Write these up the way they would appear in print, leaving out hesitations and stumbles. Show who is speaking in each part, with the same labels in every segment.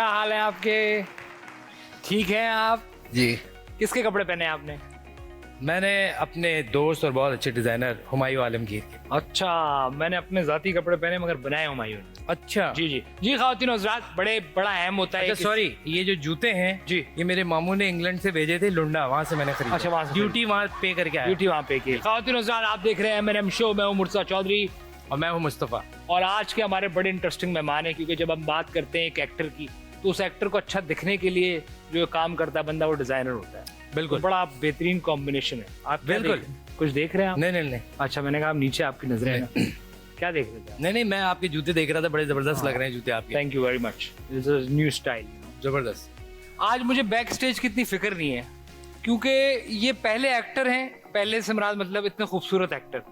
Speaker 1: हाल है आपके? ठीक हैं आप?
Speaker 2: जी,
Speaker 1: किसके कपड़े पहने हैं आपने?
Speaker 2: मैंने अपने दोस्त और बहुत अच्छे डिजाइनर हुमायूं आलमगीर के।
Speaker 1: अच्छा, मैंने अपने जाती कपड़े पहने मगर बनाए हुमायूं ने।
Speaker 2: अच्छा
Speaker 1: जी जी जी, खातिन हज़रात, बड़ा अहम होता है।
Speaker 2: अच्छा, सॉरी, ये जो जूते हैं
Speaker 1: जी,
Speaker 2: ये मेरे मामू ने इंग्लैंड से भेजे थे, लुंडा, वहाँ से मैंने खरीदा।
Speaker 1: अच्छा, वहाँ से
Speaker 2: ड्यूटी वहाँ पे करके आया।
Speaker 1: ड्यूटी वहाँ पे की। खातिन हज़रात, आप देख रहे हैं M&M शो। मैं हूँ मुर्तज़ा चौधरी
Speaker 2: और मैं हूँ मुस्तफ़ा।
Speaker 1: और आज के हमारे बड़े इंटरेस्टिंग मेहमान हैं, क्योंकि जब हम बात करते हैं एक एक्टर की तो उस एक्टर को अच्छा दिखने के लिए जो काम करता है बंदा, वो डिजाइनर होता है।
Speaker 2: बिल्कुल,
Speaker 1: तो बड़ा बेहतरीन कॉम्बिनेशन है। आप क्या
Speaker 2: बिल्कुल।
Speaker 1: कुछ देख रहे हैं आप?
Speaker 2: नहीं,
Speaker 1: अच्छा, मैंने कहा नीचे आपकी नजरें हैं ना। क्या देख रहे थे?
Speaker 2: नहीं, मैं आपके जूते देख रहा था, बड़े जबरदस्त लग रहे हैं जूते आपके।
Speaker 1: Thank you very much, this is new style.
Speaker 2: जबरदस्त।
Speaker 1: आज मुझे बैक स्टेज की इतनी फिक्र नहीं है, क्योंकि ये पहले एक्टर हैं, पहले से मुराद मतलब इतने खूबसूरत एक्टर,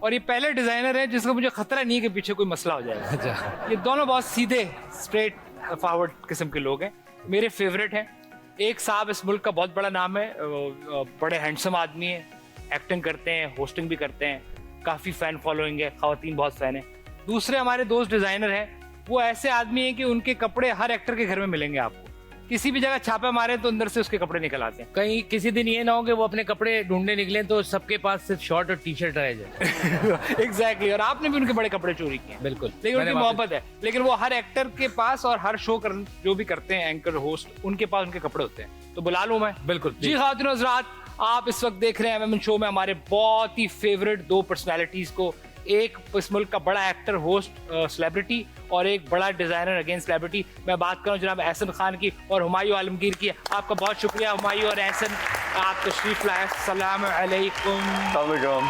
Speaker 1: और ये पहले डिजाइनर है जिसका मुझे खतरा नहीं है कि पीछे कोई मसला हो जाएगा।
Speaker 2: अच्छा,
Speaker 1: ये दोनों बहुत सीधे स्ट्रेट फॉरवर्ड किस्म के लोग हैं, मेरे फेवरेट हैं। एक साहब इस मुल्क का बहुत बड़ा नाम है, बड़े हैंडसम आदमी है, एक्टिंग करते हैं, होस्टिंग भी करते हैं, काफ़ी फ़ैन फॉलोइंग है, ख़वातीन बहुत फ़ैन है। दूसरे हमारे दोस्त डिज़ाइनर हैं, वो ऐसे आदमी हैं कि उनके कपड़े हर एक्टर के घर में मिलेंगे आपको। किसी भी जगह छापा मारे तो अंदर से उसके कपड़े निकल आते हैं।
Speaker 2: कहीं किसी दिन ये ना हो कि वो अपने कपड़े ढूंढने निकले तो सबके पास सिर्फ शॉर्ट और टी शर्ट रह जाए।
Speaker 1: एग्जैक्टली, और आपने भी उनके बड़े कपड़े चोरी किए हैं।
Speaker 2: बिल्कुल,
Speaker 1: लेकिन उनकी मोहब्बत है। लेकिन वो हर एक्टर के पास और हर शो जो भी करते हैं एंकर होस्ट, उनके पास उनके कपड़े होते हैं। तो बुला लूं मैं?
Speaker 2: बिल्कुल
Speaker 1: जी खातिन हज़रात, आप इस वक्त देख रहे हैं M&M शो में हमारे बहुत ही फेवरेट दो पर्सनैलिटीज को। एक इस मुल्क का बड़ा एक्टर, होस्ट, सेलिब्रिटी, और एक बड़ा डिजाइनर अगेन सेलिब्रिटी। मैं बात कर रहा हूँ जनाब एहसन खान की और हुमायूं आलमगीर की। आपका बहुत शुक्रिया हुमायूं और एहसन, आप तशरीफ लाए। अस्सलाम अलैकुम,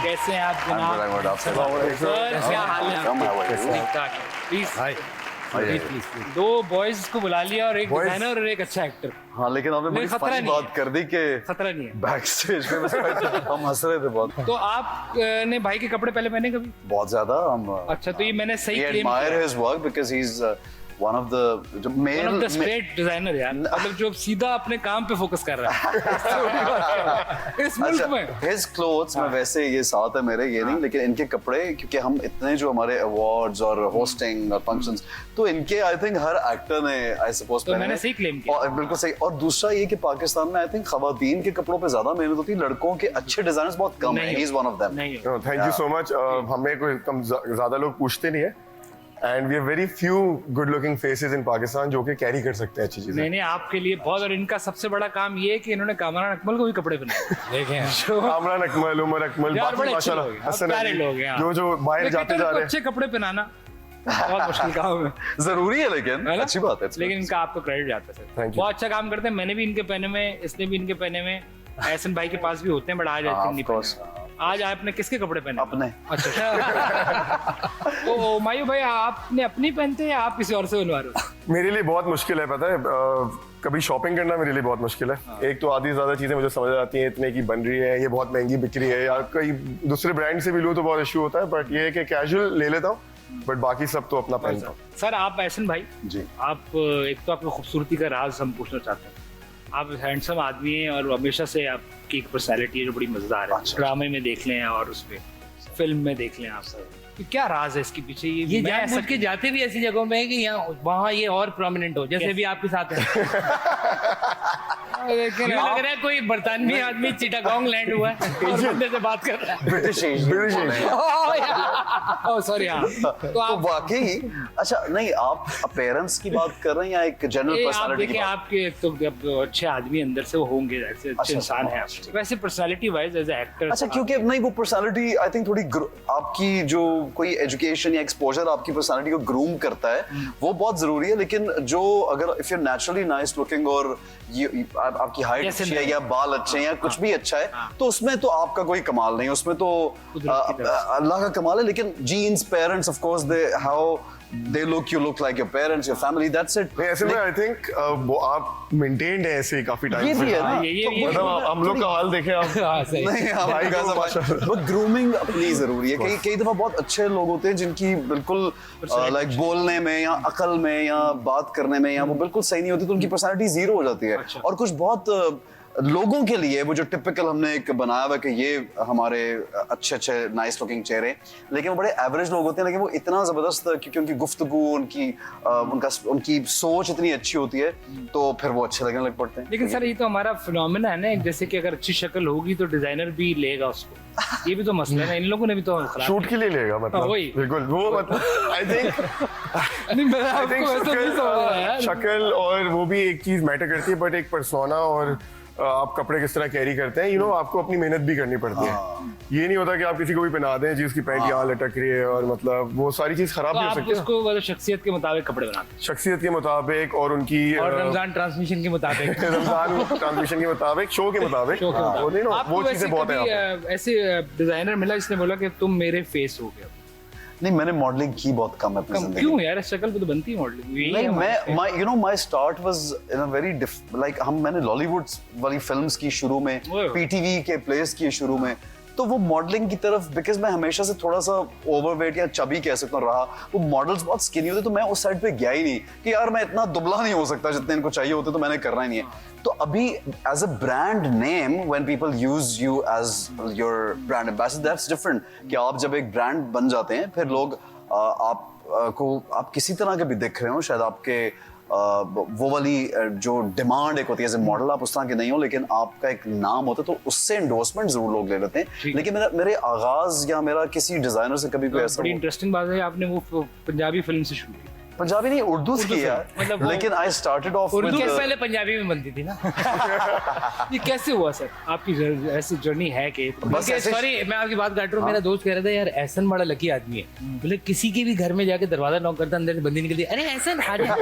Speaker 1: कैसे हैं आप जनाब? सर, क्या हाल है? ठीक ठाक। प्लीज दो बॉयज को बुला लिया, और एक डिजाइनर और एक अच्छा एक्टर।
Speaker 3: हाँ, लेकिन आपने बड़ी फनी बात कर दी कि
Speaker 1: खतरा नहीं है।
Speaker 3: बैक स्टेज में हम हंस रहे थे बहुत।
Speaker 1: तो आपने भाई के कपड़े पहले पहने कभी?
Speaker 3: बहुत ज्यादा हम।
Speaker 1: अच्छा, तो ये मैंने सही
Speaker 3: We
Speaker 1: क्लेम
Speaker 3: admire
Speaker 1: किया।
Speaker 3: his work because he's one of the
Speaker 1: One of the straight designer यार, मतलब जो सीधा अपने काम पे फोकस कर रहा है इस मुल्क में।
Speaker 3: His clothes में वैसे ये साथ है मेरे, ये नहीं, लेकिन इनके कपड़े, क्योंकि हम इतने जो हमारे अवार्ड्स और होस्टिंग और फंक्शंस, तो इनके आई थिंक हर एक्टर ने आई सपोज
Speaker 1: तो मैंने सही क्लेम किया।
Speaker 3: और बिल्कुल सही। और दूसरा ये कि पाकिस्तान में आई थिंक खवातीन के कपड़ों पे ज्यादा मेहनत होती है, लड़कों के अच्छे डिजाइनर्स बहुत कम है। He is one of them.
Speaker 1: नहीं,
Speaker 4: थैंक यू सो मच। हमें कोई कम ज्यादा लोग पूछते नहीं है, and we have very few good looking faces in Pakistan जो कि कैरी कर सकते हैं अच्छी चीजें।
Speaker 1: नहीं, आपके लिए बहुत। और इनका सबसे बड़ा काम ये है कि इन्होंने कामरान अकमल को भी कपड़े बनाए।
Speaker 2: देखे हैं
Speaker 4: कामरान अकमल, उमर अकमल,
Speaker 1: यार बड़े
Speaker 4: बाकी
Speaker 1: अच्छे
Speaker 4: माशाल्लाह
Speaker 1: लोग हैं,
Speaker 4: हसन
Speaker 1: प्यारे
Speaker 4: अली,
Speaker 1: लोग हैं।
Speaker 4: जो बाहर जाते जा रहे हैं।
Speaker 1: अच्छे कपड़े पहनाना बहुत मुश्किल काम है,
Speaker 3: जरूरी है, लेकिन अच्छी बात है।
Speaker 1: लेकिन इनका आपको क्रेडिट जाता है सर।
Speaker 4: Thank you.
Speaker 1: बहुत अच्छा काम करते हैं। मैंने भी इनके पहने में, इसने भी इनके पहने में, एहसन भाई के पास भी होते हैं, बट आज
Speaker 3: हाँ,
Speaker 1: नहीं
Speaker 3: of course.
Speaker 1: पहने। आज आपने किसके कपड़े पहने?
Speaker 3: अपने।
Speaker 1: अच्छा। तो हुमायूं भाई, आपने अपनी पहनते हैं या आप किसी और से बनवा रहे हो?
Speaker 4: मेरे लिए बहुत मुश्किल है, पता है, कभी शॉपिंग करना मेरे लिए बहुत मुश्किल है। एक तो आधी ज्यादा चीजें मुझे समझ आती हैं, इतने की बन रही है, ये बहुत महंगी बिक रही है, या कई दूसरे ब्रांड से भी लूँ तो बहुत इशू होता है। बट ये है कि कैजुअल ले लेता हूँ, बट बाकी सब तो अपना पहनता हूँ।
Speaker 1: सर, आप एहसन भाई
Speaker 3: जी,
Speaker 1: आप एक तो आपकी खूबसूरती का राज हम पूछना चाहते हैं। आप हैंडसम आदमी हैं और हमेशा से आपकी एक पर्सनैलिटी है जो बड़ी मजेदार है।
Speaker 3: अच्छा।
Speaker 1: ड्रामे में देख लें और उसमें फिल्म में देख लें आप सर, तो क्या राज है इसके पीछे?
Speaker 2: ये
Speaker 1: मैं
Speaker 2: जानबूझ के जाते भी ऐसी जगहों में है कि यहाँ वहाँ ये और प्रोमिनेंट हो, जैसे भी आपके साथ है।
Speaker 1: लेकिन
Speaker 2: लग रहा है कोई बरतानवी आदमी चिटागोंग लैंड हुआ है और बंदे से बात कर रहा है।
Speaker 3: ब्रिटिश
Speaker 1: ओह सॉरी, हाँ। तो
Speaker 3: तो
Speaker 1: आप
Speaker 3: वाकई अच्छा नहीं, आप अपेरेंस की बात कर रहे हैं या एक जनरल
Speaker 1: आप
Speaker 3: पर्सनालिटी की
Speaker 1: देखिए,
Speaker 3: बात?
Speaker 1: आपके एक तो जब अच्छे आदमी अंदर से वो होंगे, ऐसे अच्छे
Speaker 3: अच्छा,
Speaker 1: इंसान हैं
Speaker 3: अच्छा।
Speaker 1: आप, वैसे पर्सनालिटी वाइज एज एक्टर।
Speaker 3: अच्छा, क्योंकि नहीं, वो पर्सनालिटी आई थिंक थोड़ी आपकी जो कोई एजुकेशन या एक्सपोजर आपकी पर्सनालिटी को ग्रूम करता है, वो बहुत जरूरी है। लेकिन जो अगर if you naturally nice looking और आपकी हाइट अच्छी है या बाल अच्छे हैं या कुछ भी अच्छा है, तो उसमें तो आपका कोई कमाल नहीं, उसमें तो अल्लाह का कमाल है। लेकिन jeans, parents, of course they how they look, you look like your parents, your family, that's it.
Speaker 4: नहीं, ऐसे में आई थिंक वो आप मेंटेन्ड है ऐसे ही काफी टाइम
Speaker 3: ये
Speaker 4: से।
Speaker 3: भी है ना,
Speaker 1: ये
Speaker 4: मतलब हम लोग का हाल देखें आप।
Speaker 1: हाँ, सही।
Speaker 3: नहीं,
Speaker 4: भाई को माशाल्लाह।
Speaker 3: बट ग्रूमिंग अपनी जरूरी है। कई दफा बहुत अच्छे लोग होते हैं जिनकी बिल्कुल लाइक बोलने में या अकल में या बात करने में या वो बिल्कुल सही नहीं होती, तो उनकी पर्सनालिटी जीरो हो जाती है।
Speaker 1: अच्छा।
Speaker 3: और कुछ बहुत लोगों के लिए वो जो टिपिकल हमने एक बनाया हुआ कि ये हमारे अच्छे अच्छे नाइस लुकिंग चेहरे, लेकिन वो बड़े एवरेज लोग होते हैं, लेकिन वो इतना जबरदस्त क्योंकि उनकी गुफ्तगू, उनकी सोच इतनी अच्छी होती है, तो फिर वो अच्छे लगने लग पड़ते हैं।
Speaker 1: लेकिन सर ये तो हमारा फिनोमेना है ना, जैसे कि अगर अच्छी शक्ल होगी तो डिजाइनर भी लेगा उसको, ये भी तो मसला है ना, इन लोगों ने भी तो खराब
Speaker 4: शूट के लिए लेगा मतलब,
Speaker 1: वही।
Speaker 4: बिल्कुल वो मतलब आई थिंक
Speaker 1: नहीं, मैं आपको ऐसा नहीं समझ रहा यार।
Speaker 4: शक्ल और वो भी एक चीज मैटर करती है, बट एक पर्सोना और आप कपड़े किस तरह कैरी करते हैं, आपको अपनी मेहनत भी करनी पड़ती है। ये नहीं होता कि आप किसी को भी पहना दें जी उसकी पैंट यहाँ लटक रही है, और मतलब वो सारी चीज खराब
Speaker 1: तो
Speaker 4: भी हो
Speaker 1: आप
Speaker 4: सकती है।
Speaker 1: उसको मतलब शख्सियत के मुताबिक कपड़े बनाते हैं,
Speaker 4: शख्सियत के मुताबिक और उनकी
Speaker 2: और रमजान ट्रांसमिशन के मुताबिक
Speaker 4: रमजान ट्रांसमिशन के मुताबिक, शो के मुताबिक,
Speaker 1: शो के मुताबिक।
Speaker 4: वो नहीं ना,
Speaker 1: आपको
Speaker 4: वो
Speaker 1: वैसे
Speaker 4: चीजें बहुत है
Speaker 1: कभी,
Speaker 4: यहाँ पे।
Speaker 1: ऐसे डिजाइनर मिला जिसने बोला कि तुम मेरे फेस हो गया?
Speaker 3: नहीं, मैंने मॉडलिंग की बहुत कम है अपनी जिंदगी में।
Speaker 1: क्यों यार, शक्ल पे तो बनती है मॉडलिंग। यही
Speaker 3: नहीं,
Speaker 1: है
Speaker 3: मैं you know my start was in a very like मैंने लॉलीवुड वाली फिल्म्स की शुरू में,
Speaker 1: ओए।
Speaker 3: पीटीवी के प्लेस की शुरू में, तो वो मॉडलिंग की तरफ, बिकॉज मैं हमेशा से थोड़ा सा ओवरवेट या चबी कह सकता हूँ रहा, वो मॉडल्स बहुत स्किनी होते, तो मैं उस साइड पे गया ही नहीं कि यार मैं इतना दुबला नहीं हो सकता जितने इनको चाहिए होते, तो मैंने करना ही नहीं है। तो अभी as a brand name when people use you as your brand ambassador, that's different. कि आप जब एक ब्रांड बन जाते हैं, फिर लोग आप किसी तरह के भी दिख रहे हो, शायद आपके वो वाली जो डिमांड एक होती है एज ए मॉडल, आप उस तरह के नहीं हो, लेकिन आपका एक नाम होता है, तो उससे एंडोर्समेंट जरूर लोग ले लेते हैं। लेकिन मेरे आगाज या मेरा किसी डिजाइनर से कभी कोई ऐसा
Speaker 1: बड़ी इंटरेस्टिंग बात है, आपने वो पंजाबी फिल्म से शुरू की।
Speaker 3: पंजाबी नहीं, उर्दू की यार,
Speaker 1: मतलब वो-
Speaker 3: लेकिन आई स्टार्टेड ऑफ
Speaker 2: उर्दू पहले पंजाबी में बनती थी ना।
Speaker 1: ये कैसे हुआ सर, आपकी ऐसी जर्नी है कि
Speaker 3: बस ऐसे
Speaker 2: सॉरी मैं आपकी बात काट रहा हूँ, मेरा दोस्त कह रहा था यार एहसन बड़ा लकी आदमी है, बोले किसी के भी घर में जाके दरवाजा नॉक करता, अंदर से बंदी निकलती, अरे एहसन आ जा।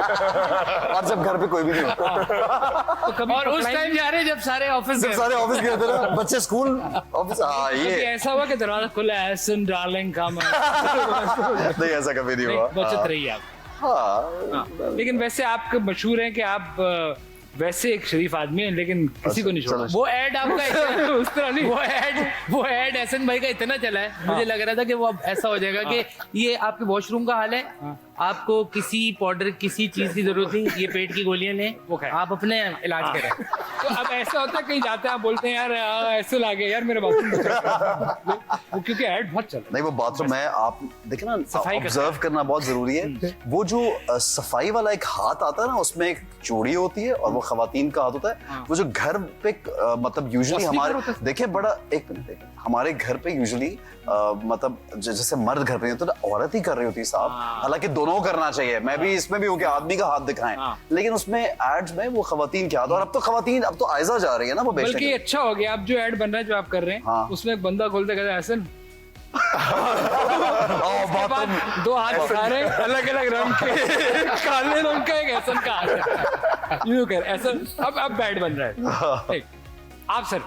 Speaker 3: और जब घर पे कोई भी नहीं होता,
Speaker 1: तो कभी
Speaker 2: और उस टाइम जा रहे जब सारे ऑफिस
Speaker 3: जब सारे ऑफिस गए थे ना, बच्चे स्कूल ऑफिस, हाँ
Speaker 1: कभी
Speaker 3: ये
Speaker 1: ऐसा हुआ कि दरवाजा खुला है, एहसन डार्लिंग कम
Speaker 3: नहीं, ऐसा कभी नहीं हुआ।
Speaker 1: बचत रही है आप।
Speaker 3: हाँ,
Speaker 1: लेकिन वैसे आपके मशहूर है कि आप वैसे एक शरीफ आदमी है, लेकिन किसी को नहीं छोड़ा।
Speaker 3: चलो।
Speaker 2: वो एड आपका इतना-
Speaker 1: उस तरह नहीं।
Speaker 2: वो एड एहसन भाई का इतना चला है, मुझे लग रहा था कि वो अब ऐसा हो जाएगा कि ये आपके वॉशरूम का हाल है, आपको किसी पाउडर किसी चीज की जरूरत नहीं, ये पेट की गोलियां लें,
Speaker 1: वो खाएं।
Speaker 2: आप अपने इलाज करें।
Speaker 1: तो अब ऐसा होता है कहीं जाते हैं, आप बोलते हैं यार ऐसे लागे यार मेरे बाथरूम वो क्योंकि ऐड बहुत चल रहा
Speaker 3: नहीं वो बाथरूम है, आप देखे ना,
Speaker 1: सफाई का
Speaker 3: ऑब्जर्व करना बहुत जरूरी है। वो जो सफाई वाला एक हाथ आता है ना, उसमें एक चूड़ी होती है और वो खवातीन का हाथ होता है। वो जो घर पे मतलब यूजुअली
Speaker 1: वो
Speaker 3: हमारे,
Speaker 1: स्पीकर होता
Speaker 3: देखिए बड़ा एक मिनट देखिए, हमारे घर पे यूजुअली मतलब जैसे मर्द घर पे नहीं होता, तो औरत ही कर रही होती है साहब। हालांकि दोनों करना चाहिए, मैं भी इसमें भी हूँ कि आदमी का हाथ दिखाएं, लेकिन उसमें एड्स में वो खवातीन के हाथ, और अब तो खवातीन अब तो आयजा जा रही है ना वो
Speaker 1: बल्कि
Speaker 3: बेचने।
Speaker 1: अच्छा हो गया, अब जो ऐड बन रहा है जो आप कर रहे हैं,
Speaker 3: हाँ।
Speaker 1: उसमें एक बंदा खोलते कहता है एहसन,
Speaker 3: के
Speaker 1: बाद दो हाथ दिखा रहे अलग अलग रंग के, काले रंग का एक एहसन का हाथ, यूं कर ऐसा। अब बैड बन रहा है। ठीक। आप सर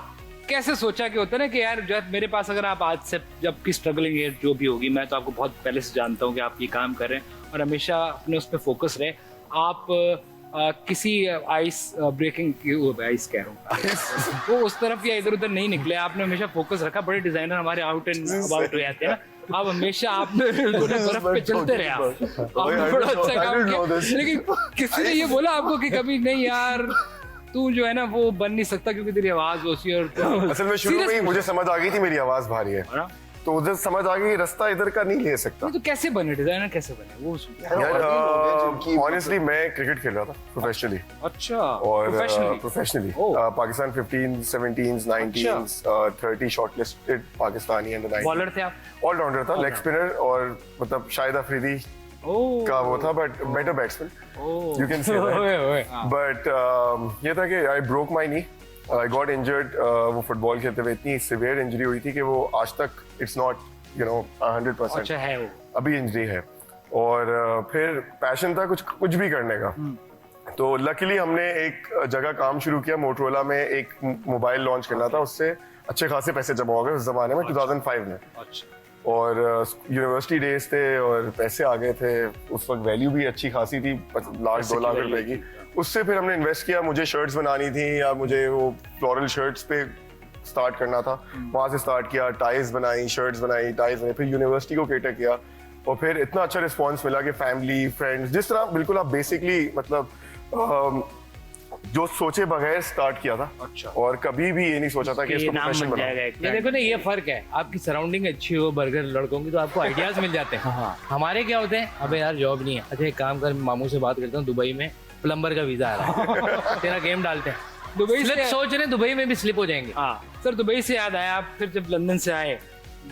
Speaker 1: कैसे सोचा कि होता है ना कि यार जब मेरे पास, अगर आप आज से जब की स्ट्रगलिंग है जो भी होगी, मैं तो आपको बहुत पहले से जानता हूँ कि आप ये काम कर रहे हैं और हमेशा अपने उस पर फोकस रहे। आप किसी आइस ब्रेकिंग, आइस कह रहा हूँ, वो उस तरफ या इधर उधर नहीं निकले, आपने हमेशा फोकस रखा। बड़े डिजाइनर हमारे आउट एंड अबाउट हो जाते हैं ना, आप हमेशा आपने बर्फ पे चलते रहे, आपने बड़ा अच्छा काम किया। लेकिन किसी ने ये बोला आपको कि कभी नहीं यार तू जो है ना वो बन नहीं सकता क्योंकि तेरी आवाज होती है, और
Speaker 4: असल में शुरू में ही मुझे समझ आ गई थी मेरी आवाज भारी है,
Speaker 1: हाँ।
Speaker 4: तो उधर समझ आ गई रास्ता इधर का नहीं ले सकता।
Speaker 1: तो कैसे बने डिजाइनर, कैसे बने वो
Speaker 4: यार ऑनेस्टली मैं क्रिकेट खेल रहा था प्रोफेशनली,
Speaker 1: अच्छा
Speaker 4: और
Speaker 1: professionally
Speaker 4: professionally
Speaker 1: oh.
Speaker 4: Pakistan 15, 17, 19, 30 shortlisted Pakistani under 19
Speaker 1: bowler थे आप?
Speaker 4: ऑलराउंडर था, लेग स्पिनर, और मतलब शाहिद अफरीदी
Speaker 1: ओह
Speaker 4: का वो था, but better batsman
Speaker 1: oh
Speaker 4: you can say that. But ये था कि I broke my knee, I got injured. वो फुटबॉल खेलते हुए इतनी सिवियर इंजरी हुई थी कि वो आज तक इट्स नॉट 100%।
Speaker 1: अच्छा है वो
Speaker 4: अभी इंजरी है, और फिर पैशन था कुछ भी करने का। तो लकीली हमने एक जगह काम शुरू किया, मोटरोला में एक मोबाइल लॉन्च करना था, उससे अच्छे खासे पैसे जमा हो गए उस जमाने में, 2005 में।
Speaker 1: अच्छा
Speaker 4: और यूनिवर्सिटी डेज थे और पैसे आ गए थे, उस वक्त वैल्यू भी अच्छी खासी थी, लाख 2 लाख रुपए की। उससे फिर हमने इन्वेस्ट किया, मुझे शर्ट्स बनानी थी या मुझे वो फ्लोरल शर्ट्स पे स्टार्ट करना था, वहां से स्टार्ट किया, टाइज बनाई, शर्ट्स बनाई, टाइज बनाई, फिर यूनिवर्सिटी को केटर किया, और फिर इतना अच्छा रिस्पॉन्स मिला कि फैमिली फ्रेंड्स, जिस तरह बिल्कुल आप बेसिकली मतलब जो सोचे बगैर स्टार्ट किया था।
Speaker 1: अच्छा।
Speaker 4: और कभी भी ये नहीं सोचा था कि
Speaker 1: ये
Speaker 4: इसको
Speaker 1: नाम
Speaker 4: प्रोफेशन
Speaker 1: बन
Speaker 4: बनाऊं।
Speaker 1: जाएगा एक
Speaker 2: ये देखो ना, ये फर्क है, आपकी सराउंडिंग अच्छी हो बर्गर लड़कों की तो आपको आइडियाज मिल जाते हैं।
Speaker 1: हाँ।
Speaker 2: हमारे क्या होते हैं, अबे यार जॉब नहीं है, अच्छा एक काम कर, मामू से बात करता हूँ, दुबई में प्लम्बर का वीजा आ रहा है, तेरा गेम डालते हैं।
Speaker 1: दुबई
Speaker 2: स्लिप
Speaker 1: से
Speaker 2: सोच रहे हैं दुबई में भी स्लिप हो जाएंगे।
Speaker 1: हाँ सर, दुबई से याद आया, आप फिर जब लंदन से आए,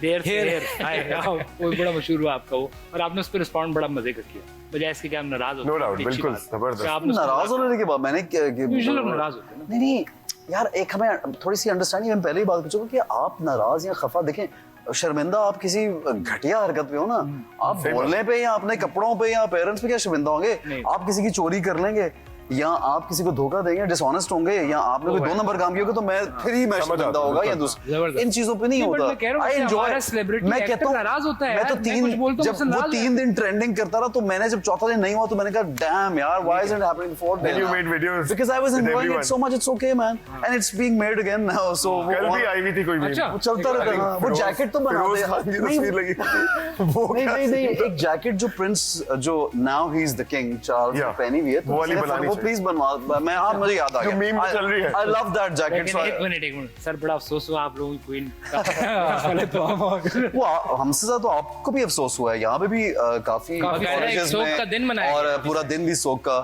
Speaker 1: देर से
Speaker 2: हेर।
Speaker 1: देर आए, वो बड़ा मशहूर हुआ आपका वो, और आपने उस पर रिस्पॉन्ड बड़ा मजे का किया, बजाय इसके कि आप नाराज होते
Speaker 4: नो
Speaker 1: हैं,
Speaker 4: डाउट,
Speaker 1: बड़ी अच्छी
Speaker 4: बिल्कुल
Speaker 1: बात है।
Speaker 4: जबरदस्त।
Speaker 1: कि आपने
Speaker 3: नाराज होने के बाद मैंने
Speaker 1: यूजुअली लोग नाराज होते हैं ना।
Speaker 3: नहीं नहीं यार, एक हमें थोड़ी सी अंडरस्टैंडिंग, मैं पहले ही बात कर चुका कि आप नाराज या खफा, देखें शर्मिंदा आप किसी घटिया हरकत पे हो ना, आप
Speaker 4: सही
Speaker 3: बोलने पे या अपने कपड़ों पे या पेरेंट्स पे क्या शर्मिंदा होंगे?
Speaker 1: नहीं।
Speaker 3: आप किसी की चोरी कर लेंगे या आप किसी को धोखा देंगे, डिसऑनेस्ट होंगे, या आपने कोई 2 नंबर काम किया होगा तो मैं फिर ही मैं
Speaker 4: समझ
Speaker 3: शर्मिंदा
Speaker 4: आता हूं,
Speaker 3: होगा, या
Speaker 4: बिल्कुल।
Speaker 2: जबरदस्त।
Speaker 3: इन चीजों पे नहीं
Speaker 1: नहीं, but
Speaker 3: होता।
Speaker 1: मैं कह रहा हूँ
Speaker 3: I
Speaker 1: कि
Speaker 3: enjoy-
Speaker 1: हमारा celebrity
Speaker 3: मैं
Speaker 1: actor
Speaker 3: कहता हूँ
Speaker 1: नाराज होता है
Speaker 3: मैं तो
Speaker 1: यार, मैं कुछ बोलता हूँ,
Speaker 3: जब
Speaker 1: मुझसे
Speaker 3: वो
Speaker 1: नाराज
Speaker 3: 3 दिन ट्रेंडिंग करता रहा तो मैंने जब चौथा दिन नहीं हुआ तो मैंने कहा डैम यार, why is it happening the 4th day
Speaker 4: Then you
Speaker 3: now?
Speaker 4: made videos
Speaker 3: Because I was
Speaker 4: with
Speaker 3: enjoying
Speaker 4: everyone.
Speaker 3: it so much, it's okay man, and it's being made again now, so
Speaker 4: कल भी आई हुई थी कोई
Speaker 1: अच्छा।
Speaker 3: वो चलता रहता है। हाँ, वो जैकेट तो बना दे।
Speaker 4: की
Speaker 3: नहीं
Speaker 4: तस्वीर लगी थी। वो
Speaker 3: नहीं
Speaker 4: क्या
Speaker 3: नहीं नहीं, एक जैकेट जो प्रिंस, जो now he is the king Charles
Speaker 4: Yeah.
Speaker 3: पहनी हुई है, तो
Speaker 4: वो वाली बनानी
Speaker 3: वो
Speaker 4: चाहिए।
Speaker 3: प्लीज बनवा। मैं, हाँ मुझे याद आ
Speaker 4: जो
Speaker 3: गया,
Speaker 4: meme में चल रही है।
Speaker 3: I love that jacket.
Speaker 1: लेकिन एक मिनट सर, बड़ा अफसोस हुआ आप लोगों की क्वीन पहले तो हम
Speaker 3: वो हमसे ज्यादा तो आपको भी अफसोस हुआ है, यहाँ पे भी काफी
Speaker 2: काफी
Speaker 3: colleges
Speaker 2: एक शोक
Speaker 3: में,
Speaker 2: का दिन मनाया
Speaker 3: और
Speaker 2: गया।
Speaker 3: पूरा दिन भी शोक का।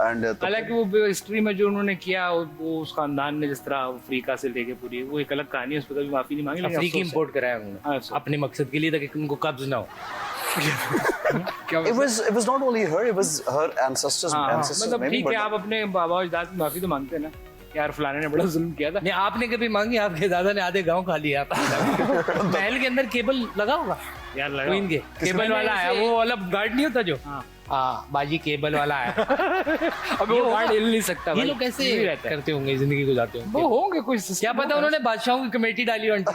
Speaker 3: एंड
Speaker 1: हालांकि वो हिस्ट्री में जो उन्होंने किया, वो उस खानदान ने जिस तरह अफ्रीका से लेके पूरी, वो एक अलग कहानी है, उस पर कभी माफी नहीं मांगी, लेकिन
Speaker 2: अफ्रीकी
Speaker 1: अफसोस है।
Speaker 2: इंपोर्ट कराया
Speaker 1: हाँ,
Speaker 2: उन्होंने
Speaker 1: अच्छा।
Speaker 2: अपने मकसद के लिए, ताकि उनको कब्ज ना हो।
Speaker 1: क्या
Speaker 3: it was not only her, it was her ancestors,
Speaker 1: हाँ,
Speaker 3: ancestors
Speaker 1: मतलब
Speaker 3: maybe,
Speaker 1: ठीक है,
Speaker 3: but-
Speaker 1: आप अपने बाबा और दादा की माफी तो मांगते हैं ना, यार फलाने ने बड़ा जुल्म किया था।
Speaker 2: नहीं, आपने कभी मांगी? आपके दादा ने आधे गांव खा लिया आपके। महल के अंदर केबल लगा होगा
Speaker 1: यार लगा
Speaker 2: क्वीन के, केबल वाला आया, वो वाला गार्ड नहीं होता जो, हाँ बाजी केबल वाला आया।
Speaker 1: अब वो गार्ड हिल नहीं सकता
Speaker 2: ये
Speaker 1: भाई,
Speaker 2: लोग कैसे
Speaker 1: यही रहता है।
Speaker 2: करते होंगे, जिंदगी गुजारते होंगे?
Speaker 1: वो होंगे कोई
Speaker 2: क्या पता उन्होंने बादशाहों की कमेटी डाली हो आंटी।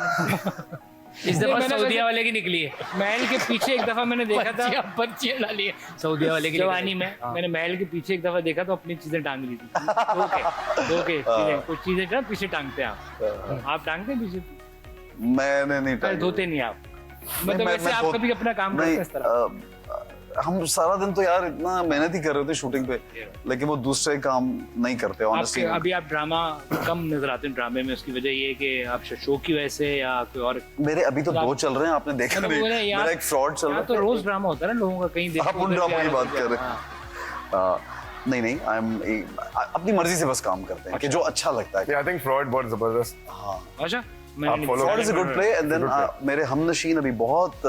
Speaker 2: इस दफा
Speaker 1: मैंने
Speaker 2: सऊदिया
Speaker 1: वैसे-
Speaker 2: वाले की निकली है,
Speaker 1: महल के पीछे एक दफा मैंने देखा था,
Speaker 2: पर्चियां डाली है सऊदिया वाले की
Speaker 1: जवानी
Speaker 2: निकली।
Speaker 1: में मैंने महल के पीछे एक दफा देखा तो अपनी चीजें टांग ली थी। धो के चीजें, कुछ चीजें ना पीछे टांगते हैं आप टांगते हैं पीछे?
Speaker 3: मैंने नहीं
Speaker 1: अरे
Speaker 3: टांगी।
Speaker 1: धोते नहीं आप, मतलब
Speaker 3: मैं-
Speaker 1: वैसे
Speaker 3: मैं
Speaker 1: आप
Speaker 3: बहुत-
Speaker 1: कभी अपना काम करते हैं इस तरह?
Speaker 3: हम सारा दिन तो यार इतना मेहनत ही कर रहे थे शूटिंग पे, लेकिन वो दूसरे काम नहीं करते
Speaker 1: आपके
Speaker 3: ऑनेस्टली।
Speaker 1: अभी आप ड्रामा कम नजर आते हैं ड्रामे में, उसकी वजह ये है कि आप शो की वजह से या कोई और?
Speaker 3: मेरे अभी तो 2 चल रहे हैं, आपने देखा
Speaker 1: मतलब
Speaker 3: नहीं,
Speaker 1: वो ना यहाँ-
Speaker 3: मेरा एक फ्रॉड चल रहा
Speaker 1: यहाँ
Speaker 3: है।
Speaker 1: तो रोज ड्रामा होता है ना लोगों का, कहीं देखो
Speaker 3: आप उन
Speaker 1: उधर
Speaker 3: ड्रामा
Speaker 1: क्या
Speaker 3: की
Speaker 1: है,
Speaker 3: बात
Speaker 1: उधर
Speaker 3: कर रहे
Speaker 1: क्या।
Speaker 3: हैं। नहीं आई एम अपनी मर्जी से बस काम करते हैं कि जो अच्छा लगता है।
Speaker 4: आई थिंक फ्रॉड बहुत जबरदस्त।
Speaker 1: अच्छा, मैंने नहीं
Speaker 4: follow-
Speaker 1: देखा।
Speaker 3: Fraud is a good play, and then
Speaker 4: Good play.
Speaker 3: मेरे हमनशीन अभी बहुत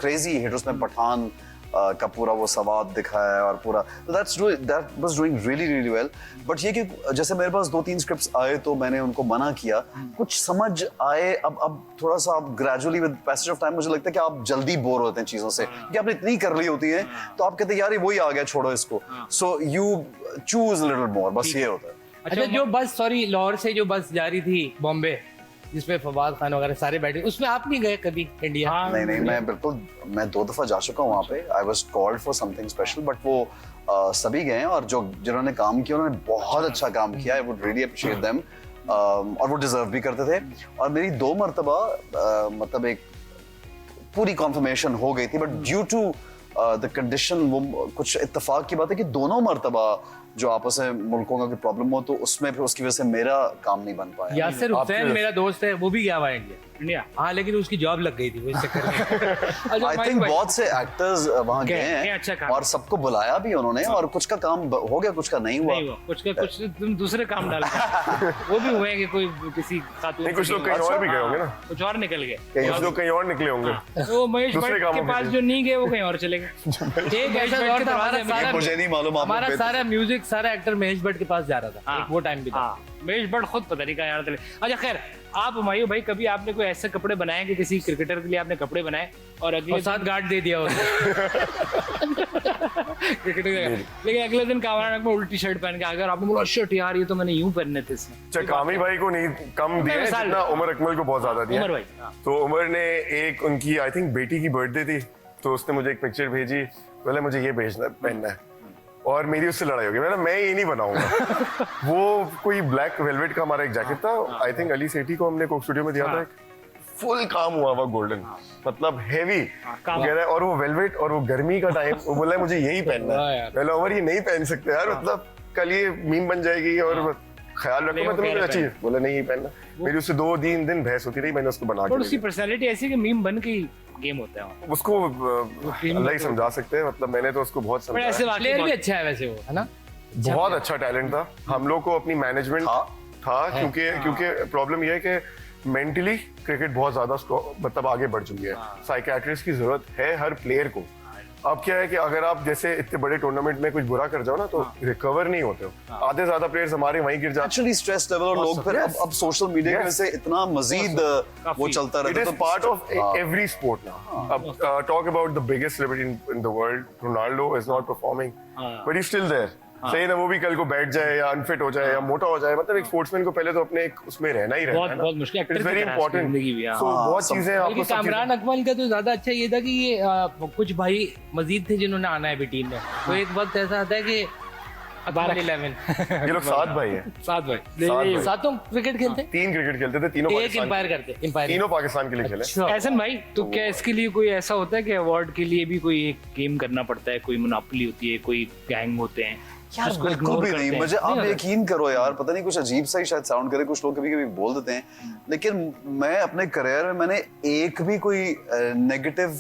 Speaker 3: क्रेजी हिट, उसमें पठान का पूरा वो सवाद दिखाया है और पूरा, that was doing really really well. But ये कि जैसे मेरे पास 2-3 स्क्रिप्ट्स आए तो मैंने उनको मना किया, कुछ समझ आए, अब थोड़ा सा आप gradually with passage of time मुझे लगता है कि आप जल्दी बोर होते हैं चीजों से, कि आपने इतनी कर ली होती है तो आप कहते हैं यार ये वही आ गया, छोड़ो इसको, so you choose little more, बस ये होता है।
Speaker 2: अच्छा, जो बस सॉरी लाहौर से जो बस जा रही थी बॉम्बे, जिसमें फवाद खान वगैरह सारे बैठे, उसमें आप नहीं गए कभी इंडिया?
Speaker 1: हाँ,
Speaker 3: नहीं मैं बिल्कुल, मैं 2 दफा जा चुका हूँ वहाँ पे, I was called for something special, but वो सभी गए हैं, और जो जिन्होंने काम किया उन्होंने बहुत अच्छा काम किया, I would really appreciate them, और वो डिजर्व भी करते थे। और मेरी 2 मरतबा मतलब एक पूरी कॉन्फर्मेशन हो गई थी, but due to the condition, वो कुछ इत्तेफाक की बात है कि दोनों मरतबा जो आपस में मुल्कों का कोई प्रॉब्लम हो तो उसमें फिर उसकी वजह से मेरा काम नहीं बन पाया।
Speaker 2: यासिर हुसैन मेरा दोस्त है, वो भी गया हुआ है इंडिया।
Speaker 1: इंडिया।
Speaker 2: हाँ, लेकिन उसकी जॉब लग गई थी वो इस चक्कर में।
Speaker 3: आई थिंक बहुत से एक्टर्स वहाँ गए
Speaker 1: गए, अच्छा
Speaker 3: हैं
Speaker 1: काम।
Speaker 3: और सबको बुलाया भी उन्होंने, और कुछ का काम हो गया, कुछ का नहीं हुआ।
Speaker 1: नहीं हुआ, कुछ तुम दूसरे काम डाल वो भी हुए हैं कि कोई किसी खातून
Speaker 4: नहीं, कुछ
Speaker 1: से
Speaker 4: लोग कहीं और भी गए होंगे ना,
Speaker 1: कुछ और निकल गए।
Speaker 4: कुछ लोग कहीं और निकले होंगे।
Speaker 1: तो महेश
Speaker 4: दूसरे
Speaker 1: भट्ट
Speaker 4: कामों
Speaker 1: के
Speaker 4: के
Speaker 1: पास
Speaker 4: लिए।
Speaker 1: जो नहीं गए वो कहीं और चले गए।
Speaker 2: एक ऐसा दौर था, हमारा सारा
Speaker 3: मुझे नहीं मालूम, आप
Speaker 2: हमारा
Speaker 3: लोग
Speaker 2: सारा म्यूजिक, सारा एक्टर महेश भट्ट के पास जा रहा था,
Speaker 1: हाँ।
Speaker 2: एक वो टाइम भी था।
Speaker 1: हाँ, महेश भट्ट खुद पता नहीं कहाँ यार चले। अच्छा खैर, आप हुमायूं भाई कभी आपने कोई ऐसे कपड़े बनाए कि किसी क्रिकेटर के लिए आपने कपड़े बनाए और अगले
Speaker 2: और साथ गार्ड दे दिया उसने।
Speaker 1: क्रिकेटर, लेकिन अगले दिन कामरान में उल्टी शर्ट पहन के अगर आपने बोला शिट यार ये तो मैंने यूं पहनने थे इसमें।
Speaker 4: अच्छा, कामी भाई को नहीं कम दिया है
Speaker 1: मिसाल
Speaker 4: जितना
Speaker 1: दे।
Speaker 4: उमर अकमल को बहुत ज्यादा दिया।
Speaker 1: उमर भाई, हाँ।
Speaker 4: तो उमर ने एक उनकी आई थिंक बेटी की बर्थडे थी, तो उसने मुझे एक पिक्चर भेजी, बोले मुझे ये भेजना पहनना है, और मेरी उससे लड़ाई हो गई। मैं ये नहीं बनाऊंगा। वो कोई ब्लैक वेलवेट का हमारा एक जैकेट था, आई थिंक अली सेठी को हमने कोक स्टूडियो में दिया था, फुल काम हुआ हुआ गोल्डन, मतलब हेवी
Speaker 1: काम।
Speaker 4: कह रहा है, और वो वेलवेट, और वो गर्मी का टाइम, वो बोला है मुझे यही पहनना
Speaker 2: हाँ
Speaker 4: है।
Speaker 2: यार।
Speaker 4: पहले उमर ये नहीं पहन सकते यार, मतलब कल ये मीम बन जाएगी और ख्याल रखो मैं तुम्हें अच्छी बोला नहीं ये पहनना। मेरी उससे 2-3 दिन बहस होती रही, मैंने उसको बना
Speaker 1: और
Speaker 4: के
Speaker 1: उसकी पर्सनालिटी ऐसी कि मीम बन के गेम होता है
Speaker 4: उसको अल्लाह ही समझा सकते हैं, मतलब मैंने तो उसको बहुत
Speaker 1: पर ऐसे
Speaker 4: समझा।
Speaker 2: प्लेयर भी अच्छा है वैसे वो, है ना?
Speaker 4: बहुत अच्छा टैलेंट था, हम लोग को अपनी मैनेजमेंट था क्योंकि प्रॉब्लम ये है कि मेंटली क्रिकेट बहुत ज्यादा मतलब आगे बढ़ चुकी है, साइकियाट्रिस्ट की जरूरत है हर प्लेयर को। अब क्या है कि अगर आप जैसे इतने बड़े टूर्नामेंट में कुछ बुरा कर जाओ ना तो रिकवर नहीं होते हो, आधे ज्यादा प्लेयर्स हमारे वहीं गिर जाते हैं।
Speaker 3: एक्चुअली स्ट्रेस लेवल और लोग फिर अब सोशल मीडिया की वजह से इतना मजीद वो चलता रहता है।
Speaker 4: It is part of every sport now. Talk about the biggest celebrity in the world. Ronaldo is not performing, but he's still there. सही ना, वो भी कल को बैठ जाए या अनफिट हो जाए या मोटा हो जाए, मतलब एक स्पोर्ट्समैन को पहले तो अपने एक उसमें रहना ही रहना है ना।
Speaker 1: बहुत मुश्किल,
Speaker 4: It's very important.
Speaker 1: जिंदगी भी,
Speaker 4: So बहुत चीजें आपको सब
Speaker 2: कामरान अकमल का तो ज्यादा अच्छा ये था कि ये कुछ भाई मजीद थे जिन्होंने आना है भी टीम में, तो एक वक्त ऐसा आता है कि 11
Speaker 4: ये लोग 7 भाई हैं,
Speaker 1: 7 भाई
Speaker 4: भाई।
Speaker 2: सातों क्रिकेट खेलते,
Speaker 4: 3 क्रिकेट खेलते थे, तीनों
Speaker 2: एक
Speaker 4: पाकिस्तान
Speaker 2: एम्पायर करते, एम्पायर
Speaker 4: तीनों पाकिस्तान के लिए खेले।
Speaker 1: एहसन भाई, तो क्या इसके लिए कोई ऐसा होता है कि अवार्ड के लिए भी कोई एक गेम करना पड़ता है, कोई मोनोपोली होती है, कोई गैंग होते हैं
Speaker 3: यार
Speaker 1: उसको
Speaker 3: बिल्कुल
Speaker 1: ignore
Speaker 3: भी
Speaker 1: करते
Speaker 3: नहीं,
Speaker 1: हैं?
Speaker 3: मुझे आप
Speaker 1: होता?
Speaker 3: यकीन करो यार, पता नहीं कुछ अजीब सा ही शायद साउंड करे, कुछ लोग कभी कभी बोल देते हैं, लेकिन मैं अपने करियर में मैंने एक भी कोई नेगेटिव,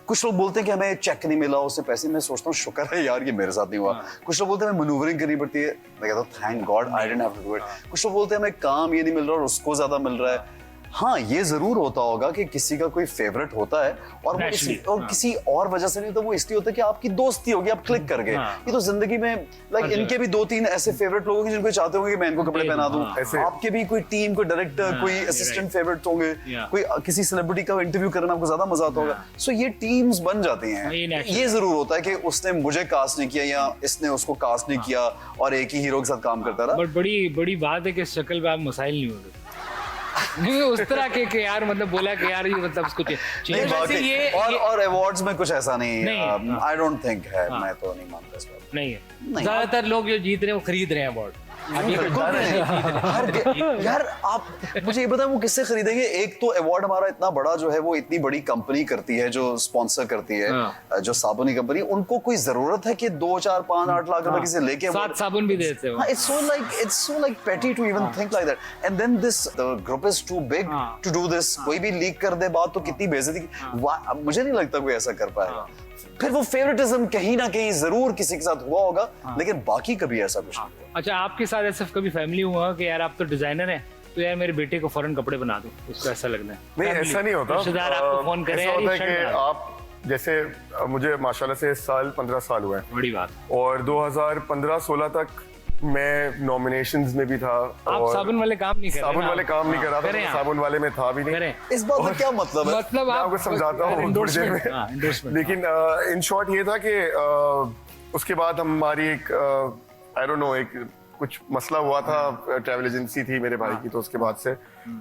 Speaker 3: कुछ लोग बोलते हैं कि हमें चेक नहीं मिला उससे पैसे, मैं सोचता हूँ शुक्र है यार ये मेरे साथ नहीं हुआ। कुछ लोग बोलते हैं हमें मैनूवरिंग करनी पड़ती है, मैं कहता हूँ thank God I didn't have to do it. कुछ लोग बोलते हैं हमें काम ये नहीं मिल रहा और उसको ज्यादा मिल रहा है। हाँ, ये जरूर होता होगा कि किसी का कोई फेवरेट होता है और वो किसी और वजह से नहीं, तो वो इसलिए होता है कि आपकी दोस्ती होगी, आप क्लिक कर गए। ये तो जिंदगी में लाइक इनके भी 2-3 ऐसे फेवरेट लोग होंगे जिनको चाहते होंगे कि मैं इनको कपड़े पहना दूं। आपके भी कोई टीम, कोई डायरेक्टर, कोई असिस्टेंट फेवरेट होंगे, कोई किसी सेलिब्रिटी का इंटरव्यू करना आपको ज्यादा मजा आता होगा। सो ये टीम्स बन जाती हैं। ये जरूर होता है कि उसने मुझे कास्ट नहीं किया या इसने उसको कास्ट नहीं किया और एक ही हीरो के साथ काम करता रहा।
Speaker 1: बट बड़ी बात है कि इस शक्ल पे आप मसाइल नहीं होंगे नहीं उस तरह के यार, मतलब बोला कि यार ये मतलब उसको चाहिए
Speaker 3: और अवार्ड्स में कुछ ऐसा नहीं, आई डोंट थिंक है, मैं तो नहीं मानता इस बात।
Speaker 1: नहीं है,
Speaker 2: ज्यादातर लोग जो जीत रहे हैं वो खरीद रहे हैं अवार्ड।
Speaker 3: यार आप मुझे ये बताएं वो किससे खरीदेंगे? एक तो अवार्ड हमारा इतना बड़ा जो है वो इतनी बड़ी कंपनी करती है जो स्पॉन्सर करती है, जो साबुन की कंपनी, उनको कोई जरूरत है कि 2, 4, 5, 8 लाख रुपए किसी लेके
Speaker 1: 7 साबुन भी देते हो।
Speaker 3: It's so like petty to even think like that. And then the group is too big to do this. कोई भी लीक कर दे बात तो कितनी बेइज्जती। मुझे नहीं लगता कोई ऐसा कर पाएगा। फिर वो फेवरेटिज्म कहीं ना कहीं जरूर किसी के साथ हुआ होगा, लेकिन बाकी कभी ऐसा कुछ नहीं हुआ।
Speaker 1: अच्छा, आपके साथ ऐसा कभी फैमिली हुआ कि यार आप तो डिजाइनर हैं तो यार मेरे बेटे को फौरन कपड़े बना दो, उसको ऐसा लगना है?
Speaker 4: नहीं, ऐसा नहीं होता।
Speaker 1: रिश्तेदार आपको फोन करें,
Speaker 4: ऐसा होता है कि आप जैसे मुझे माशाल्लाह से इस साल 15 साल हुए हैं,
Speaker 1: बड़ी बात,
Speaker 4: और 2015-16 तक मैं नॉमिनेशंस में भी था।
Speaker 1: आप साबुन वाले काम नहीं कर रहे,
Speaker 4: साबुन वाले काम नहीं कर रहा था, साबुन वाले में था भी नहीं।
Speaker 3: इस बात का क्या मतलब है?
Speaker 1: मतलब
Speaker 4: मैं आपको समझाता हूँ
Speaker 1: एंडोर्समेंट।
Speaker 4: लेकिन इन शॉर्ट ये था कि उसके बाद हमारी एक आई डोंट नो एक कुछ मसला हुआ था, ट्रैवल एजेंसी थी मेरे भाई की, तो उसके बाद से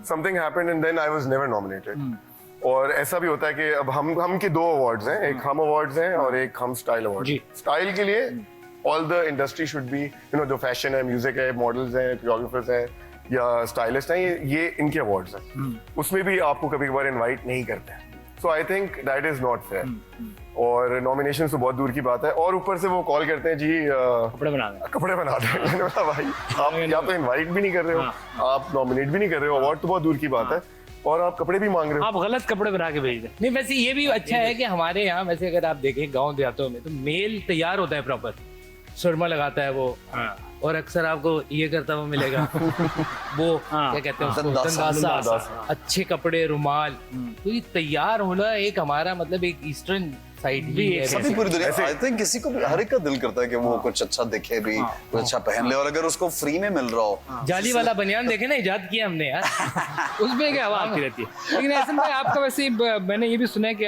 Speaker 4: something happened and then I was never nominated. और ऐसा भी होता है कि अब हम के 2 अवार्ड्स हैं, एक हम अवार्ड्स हैं और एक हम स्टाइल अवार्ड। स्टाइल के लिए all the industry should be, you know, जो फैशन है, म्यूजिक है, मॉडल्स हैं, कोरियोग्राफर्स हैं या स्टाइलिस्ट हैं, ये इनके अवार्ड्स हैं। उसमें भी आपको कभी कभार इनवाइट नहीं करते हैं, so I think that is not fair. और नॉमिनेशन तो बहुत दूर की बात है, और ऊपर से वो कॉल करते हैं जी
Speaker 1: कपड़े बना दें।
Speaker 4: कपड़े बना दें। मैंने बोला भाई आप या तो इनवाइट भी नहीं कर रहे हो, आप नॉमिनेट भी नहीं कर रहे हो, अवार्ड तो बहुत दूर की बात है, और आप कपड़े भी मांग रहे हो।
Speaker 1: आप गलत कपड़े बना के भेज दें।
Speaker 2: नहीं, वैसे ये भी अच्छा है कि हमारे यहाँ वैसे अगर आप देखें गाँव देहातों में तो मेल तैयार होता है प्रॉपर, सुरमा लगाता है वो, और अक्सर आपको ये करता हुआ मिलेगा वो क्या कहते हैं उसको, दंदासा, अच्छे कपड़े, रुमाल, तो ये तैयार होना एक हमारा मतलब एक ईस्टर्न साइड भी है।
Speaker 3: सभी पूरी दुनिया, आई थिंक किसी को हर एक का दिल करता है कि वो कुछ अच्छा दिखे भी, कुछ अच्छा पहन ले, और अगर उसको फ्री में मिल रहा हो।
Speaker 2: जाली वाला बनियान देखे ना, इजाद किया हमने यार।
Speaker 1: उसमें क्या हवा आती रहती है। लेकिन ऐसे में आपका वैसे मैंने ये भी सुना है कि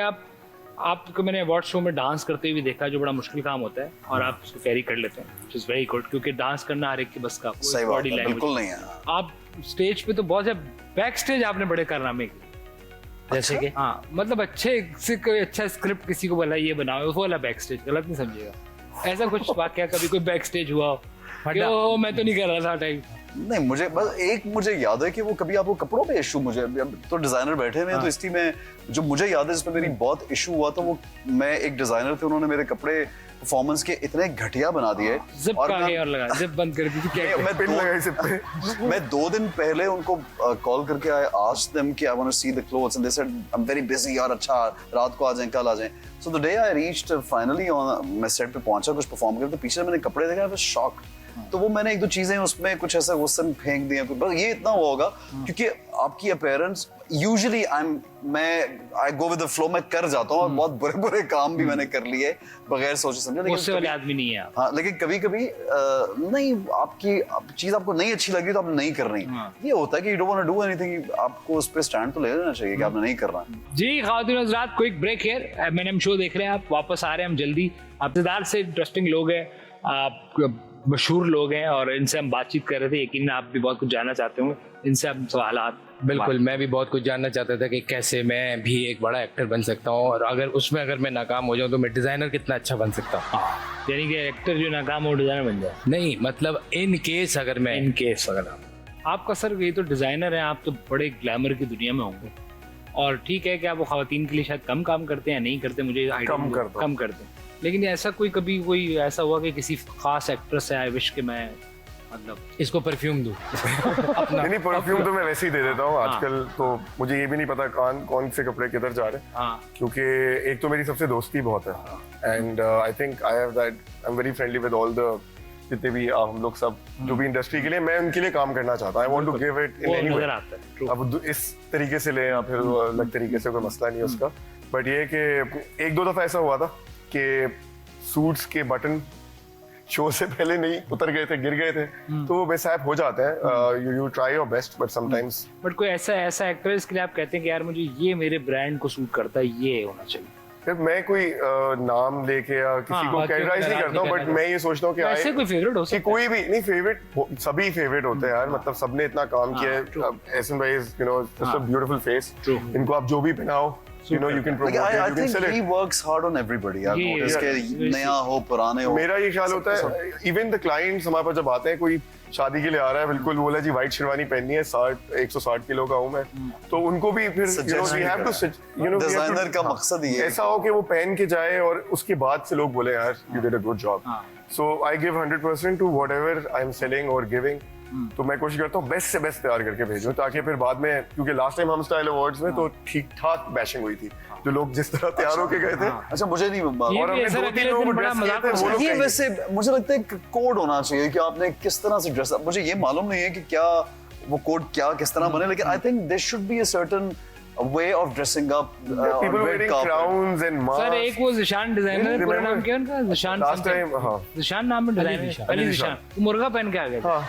Speaker 1: आपको मैंने अवार्ड शो में डांस करते हुए भी देखा, जो बड़ा मुश्किल काम होता है, और आप उसको कैरी कर लेते हैं, व्हिच इज वेरी गुड, क्योंकि डांस करना हर एक की बस का
Speaker 3: सही बात है, बिल्कुल नहीं है।
Speaker 1: आप स्टेज पे तो बहुत है, बैक स्टेज आपने बड़े कारनामे किए, जैसे कि मतलब अच्छे से कोई अच्छा स्क्रिप्ट किसी को बोला ये बनाओ, वो वाला बैक स्टेज, गलत नहीं समझिएगा, ऐसा कुछ वाकया कभी कोई बैक स्टेज हुआ हो? मैं तो नहीं कर रहा था टाइम।
Speaker 3: नहीं, मुझे याद है कि वो कभी आपको कपड़ों पे इशू, मुझे तो डिजाइनर बैठे हुए हैं, तो इसलिए मैं जो मुझे याद है जिसमें मेरी बहुत इशू हुआ था, वो मैं एक डिजाइनर थे, उन्होंने मेरे कपड़े परफॉर्मेंस के इतने घटिया बना दिए।
Speaker 1: जिप
Speaker 3: और
Speaker 1: का
Speaker 3: मैं-
Speaker 1: गए और लगा जिप बंद कर दी थी क्या
Speaker 3: मैं
Speaker 4: पिन
Speaker 3: दो-
Speaker 4: लगाई सिर पे।
Speaker 3: मैं 2 दिन पहले उनको कॉल करके आई आस्क्ड देम कि I want to see the clothes and they said I am very busy यार, अच्छा रात को आ जाएं, कल आ जाएं। So the day I reached finally on, मैं सेट पे पहुंचा, कुछ परफॉर्म कर, तो पीछे मैंने कपड़े देखा, आई वाज शॉक्ड। तो वो मैंने 1-2 चीजें उसमें कुछ ऐसा गुस्से में फेंक दिया, बस ये इतना हुआ होगा क्योंकि आपकी appearance usually I go with the flow, मैं कर जाता हूँ और बहुत बुरे काम भी मैंने कर लिए बगैर सोचे समझे।
Speaker 1: गुस्से वाले आदमी नहीं है आप।
Speaker 3: हाँ, लेकिन कभी-कभी नहीं, आपकी चीज आपको नहीं अच्छी लगी तो आपने नहीं करनी। ये होता है कि you don't want to do anything, आपको उस पे स्टैंड तो ले लेना चाहिए कि आपने नहीं करना।
Speaker 1: जी खातिन हज़रात, क्विक ब्रेक हियर, मैंने हम शो देख रहे हैं, आप वापस आ रहे हैं हम जल्दी। आपतेदार से इंटरेस्टिंग लोग हैं, आप मशहूर लोग हैं और इनसे हम बातचीत कर रहे थे। यकीन आप भी बहुत कुछ जानना चाहते होंगे, इनसे हम सवालात।
Speaker 2: बिल्कुल, मैं भी बहुत कुछ जानना चाहता था कि कैसे मैं भी एक बड़ा एक्टर बन सकता हूँ, और अगर मैं नाकाम हो जाऊँ तो मैं डिजाइनर कितना अच्छा बन सकता हूँ।
Speaker 1: यानी कि एक्टर जो नाकाम हो डिजाइनर बन जाए।
Speaker 2: नहीं मतलब इन केस अगर मैं
Speaker 1: इन केस अगर आपका सर, ये तो डिजाइनर है, आप तो बड़े ग्लैमर की दुनिया में होंगे, और ठीक है कि आप वो खवातीन के लिए शायद कम काम करते हैं, नहीं करते, मुझे
Speaker 4: कम
Speaker 1: करते हैं, लेकिन ऐसा कभी कोई ऐसा हुआ कि किसी खास एक्ट्रेस है आई विश कि मैं मतलब
Speaker 2: इसको परफ्यूम दूँ
Speaker 4: नहीं, परफ्यूम तो मैं वैसे ही दे देता हूँ आजकल। तो मुझे ये भी नहीं पता कौन से कपड़े किधर जा रहे हैं, क्योंकि एक तो मेरी सबसे दोस्ती बहुत है, and I think I am very friendly with all the जितने भी हम लोग सब जो भी इंडस्ट्री के लिए, मैं उनके लिए काम करना चाहता हूँ। I want to give it in any way. अब इस तरीके से ले या फिर अलग तरीके से, कोई मसला नहीं है उसका। बट ये कि 1-2 दफा ऐसा हुआ था कि सूट्स के बटन शो से पहले नहीं उतर गए थे, गिर गए थे, तो वो बेसाब हो जाते हैं। You try your best, but sometimes.
Speaker 1: But कोई ऐसा एक्टर इसके लिए आप कहते हैं कि यार मुझे ये मेरे ब्रांड को सूट करता है, ये होना चाहिए।
Speaker 4: फिर मैं कोई नाम लेके या किसी को कैटेगराइज नहीं करता हूँ, बट मैं ये सोचता हूँ कि
Speaker 1: ऐसे कोई फेवरेट हो सकता है?
Speaker 4: कोई भी नहीं, फेवरेट सभी फेवरेट होते हैं यार, मतलब सबने इतना काम किया है। एहसन भाई is you know just a beautiful face, इनको आप जो भी पहनाओ, you know, you can promote it,
Speaker 3: I
Speaker 4: you can
Speaker 3: think
Speaker 4: sell
Speaker 3: he
Speaker 4: it.
Speaker 3: works hard on everybody यार,
Speaker 1: ये-
Speaker 3: notice के नया हो पुराने हो।
Speaker 4: मेरा ये ख्याल होता है, इवन द क्लाइंट्स हमारे पास जब आते हैं, कोई शादी के लिए आ रहा है, बिल्कुल बोला जी व्हाइट शेरवानी पहननी है, 160 किलो का हूँ मैं, तो उनको भी फिर
Speaker 3: डिजाइनर का मकसद ये
Speaker 4: ऐसा हो कि वो पहन के जाए और उसके बाद से लोग बोले यार you did a good job. So I give 100% to whatever I am selling और गिविंग। तो मैं कोशिश करता हूँ बेस्ट से बेस्ट तैयार करके भेजूं, ताकि फिर बाद में, क्योंकि लास्ट टाइम हम स्टाइल अवार्ड्स में तो ठीक ठाक बैशिंग हुई थी, जो लोग जिस तरह तैयार होके गए थे।
Speaker 3: अच्छा, मुझे नहीं
Speaker 1: ये
Speaker 4: और
Speaker 1: भी
Speaker 4: हमने
Speaker 1: ऐसा
Speaker 4: 2-3
Speaker 1: अगले
Speaker 4: लोगों को
Speaker 1: दिन बड़ा
Speaker 4: ड्रेस किया
Speaker 1: मजाक
Speaker 4: था, वो
Speaker 1: होता
Speaker 4: लोग
Speaker 3: ये
Speaker 4: कहेंगे।
Speaker 3: वैसे मुझे लगता है कोड होना चाहिए कि आपने किस तरह से ड्रेस, मुझे ये मालूम नहीं है कि क्या वो कोड क्या किस तरह बने, लेकिन I think there should be a certain way of dressing up
Speaker 4: People
Speaker 3: on red
Speaker 4: wearing
Speaker 3: carpet.
Speaker 4: crowns and masks.
Speaker 1: Sir एक वो जिशान डिजाइनर, पूरा
Speaker 4: Remember?
Speaker 1: नाम क्या है उनका? Zeeshan
Speaker 4: Last
Speaker 1: something.
Speaker 4: time, हाँ।
Speaker 1: जिशान नाम में डिजाइनर, अली जिशान, वो मुर्गा पहन के आ गए थे।
Speaker 4: हाँ।